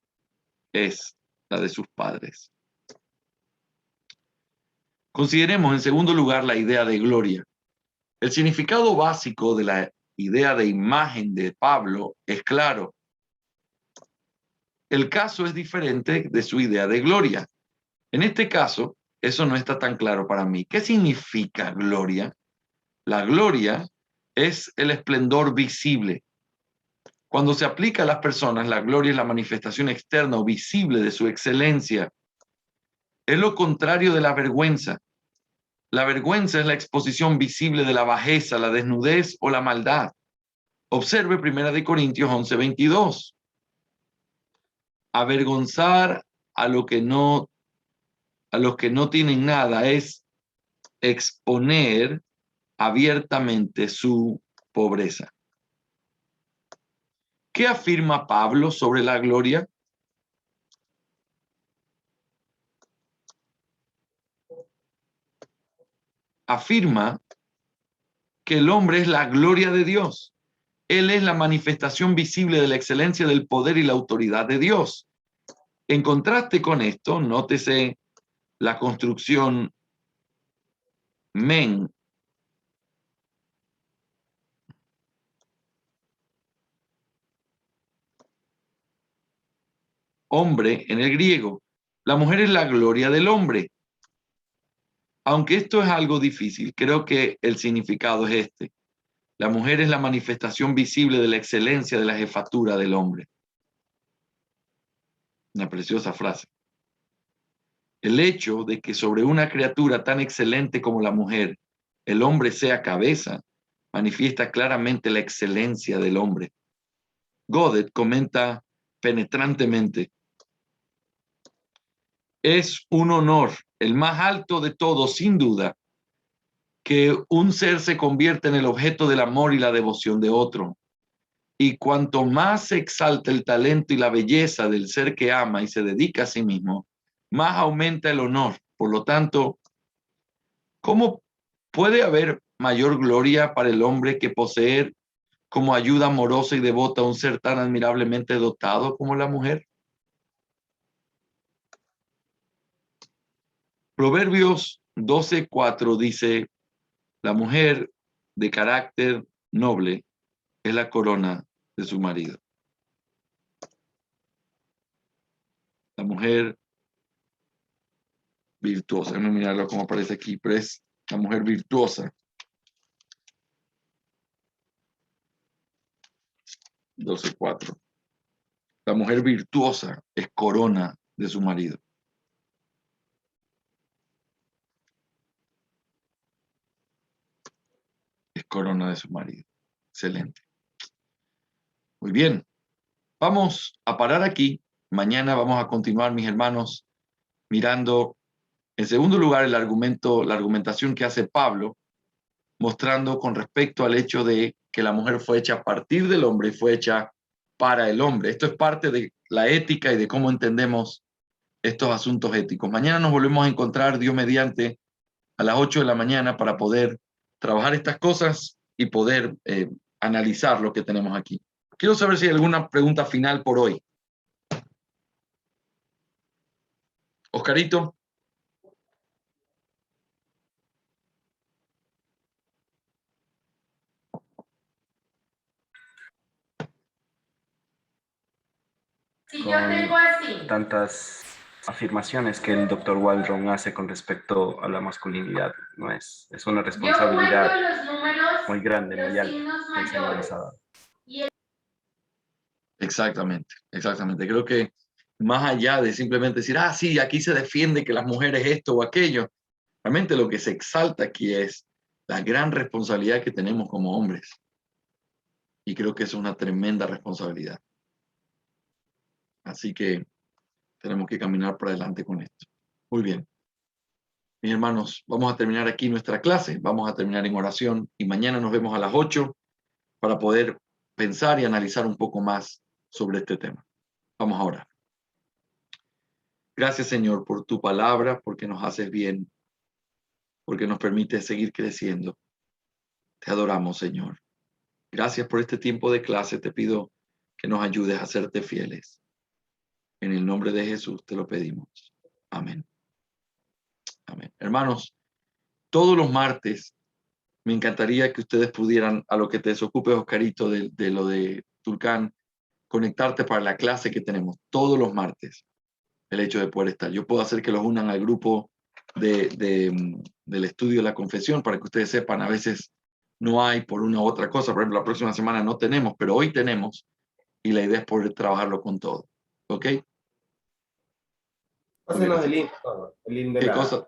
es la de sus padres. Consideremos en segundo lugar la idea de gloria. El significado básico de la idea de imagen de Pablo es claro. El caso es diferente de su idea de gloria. En este caso, eso no está tan claro para mí. ¿Qué significa gloria? La gloria es el esplendor visible. Cuando se aplica a las personas, la gloria es la manifestación externa o visible de su excelencia. Es lo contrario de la vergüenza. La vergüenza es la exposición visible de la bajeza, la desnudez o la maldad. Observe 1 Corintios 11:22. Avergonzar a los que no tienen nada es exponer abiertamente su pobreza. ¿Qué afirma Pablo sobre la gloria? Afirma que el hombre es la gloria de Dios. Él es la manifestación visible de la excelencia del poder y la autoridad de Dios. En contraste con esto, nótese la construcción men. Hombre en el griego. La mujer es la gloria del hombre. Aunque esto es algo difícil, creo que el significado es este. La mujer es la manifestación visible de la excelencia de la jefatura del hombre. Una preciosa frase. El hecho de que sobre una criatura tan excelente como la mujer, el hombre sea cabeza, manifiesta claramente la excelencia del hombre. Godet comenta penetrantemente: es un honor, el más alto de todos, sin duda, que un ser se convierta en el objeto del amor y la devoción de otro. Y cuanto más se exalta el talento y la belleza del ser que ama y se dedica a sí mismo, más aumenta el honor. Por lo tanto, ¿cómo puede haber mayor gloria para el hombre que poseer como ayuda amorosa y devota a un ser tan admirablemente dotado como la mujer? Proverbios 12:4 dice: la mujer de carácter noble es la corona de su marido. La mujer virtuosa, déjame mirarlo como aparece aquí, pero es la mujer virtuosa. 12:4. La mujer virtuosa es corona de su marido. Es corona de su marido. Excelente. Muy bien. Vamos a parar aquí. Mañana vamos a continuar, mis hermanos, mirando, en segundo lugar, la argumentación que hace Pablo, mostrando con respecto al hecho de que la mujer fue hecha a partir del hombre y fue hecha para el hombre. Esto es parte de la ética y de cómo entendemos estos asuntos éticos. Mañana nos volvemos a encontrar, Dios mediante, a las 8 de la mañana para poder trabajar estas cosas y poder analizar lo que tenemos aquí. Quiero saber si hay alguna pregunta final por hoy. Oscarito. Con tantas afirmaciones que el doctor Waldron hace con respecto a la masculinidad, no es una responsabilidad muy grande, muy alta que el Señor nos ha dado. Exactamente, exactamente. Creo que más allá de simplemente decir, sí, aquí se defiende que las mujeres esto o aquello, realmente lo que se exalta aquí es la gran responsabilidad que tenemos como hombres. Y creo que es una tremenda responsabilidad. Así que tenemos que caminar por adelante con esto. Muy bien. Mis hermanos, vamos a terminar aquí nuestra clase, vamos a terminar en oración y mañana nos vemos a las 8 para poder pensar y analizar un poco más sobre este tema. Vamos a orar. Gracias, Señor, por tu palabra, porque nos haces bien, porque nos permite seguir creciendo. Te adoramos, Señor. Gracias por este tiempo de clase. Te pido que nos ayudes a serte fieles. En el nombre de Jesús te lo pedimos. Amén. Amén. Hermanos, todos los martes me encantaría que ustedes pudieran, a lo que te desocupe, Oscarito, de lo de Tulcán, conectarte para la clase que tenemos todos los martes. El hecho de poder estar. Yo puedo hacer que los unan al grupo del estudio de la confesión para que ustedes sepan, a veces no hay por una u otra cosa. Por ejemplo, la próxima semana no tenemos, pero hoy tenemos y la idea es poder trabajarlo con todo. ¿Ok? Pásenos el link de ¿Qué la... cosa?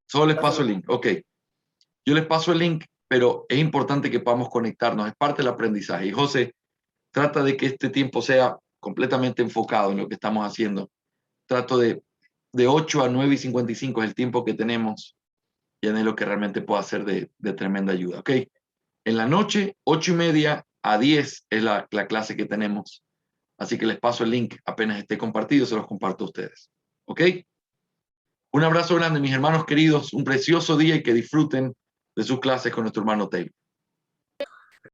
Solo les paso el link. Ok. Yo les paso el link, pero es importante que podamos conectarnos. Es parte del aprendizaje. Y José, trata de que este tiempo sea completamente enfocado en lo que estamos haciendo. Trato de 8 a 9 y 55 es el tiempo que tenemos y es lo que realmente puedo hacer de tremenda ayuda. ¿Ok? En la noche, 8:30 a 10 es la clase que tenemos. Así que les paso el link apenas esté compartido, se los comparto a ustedes. ¿Ok? Un abrazo grande, mis hermanos queridos. Un precioso día y que disfruten de sus clases con nuestro hermano Taylor.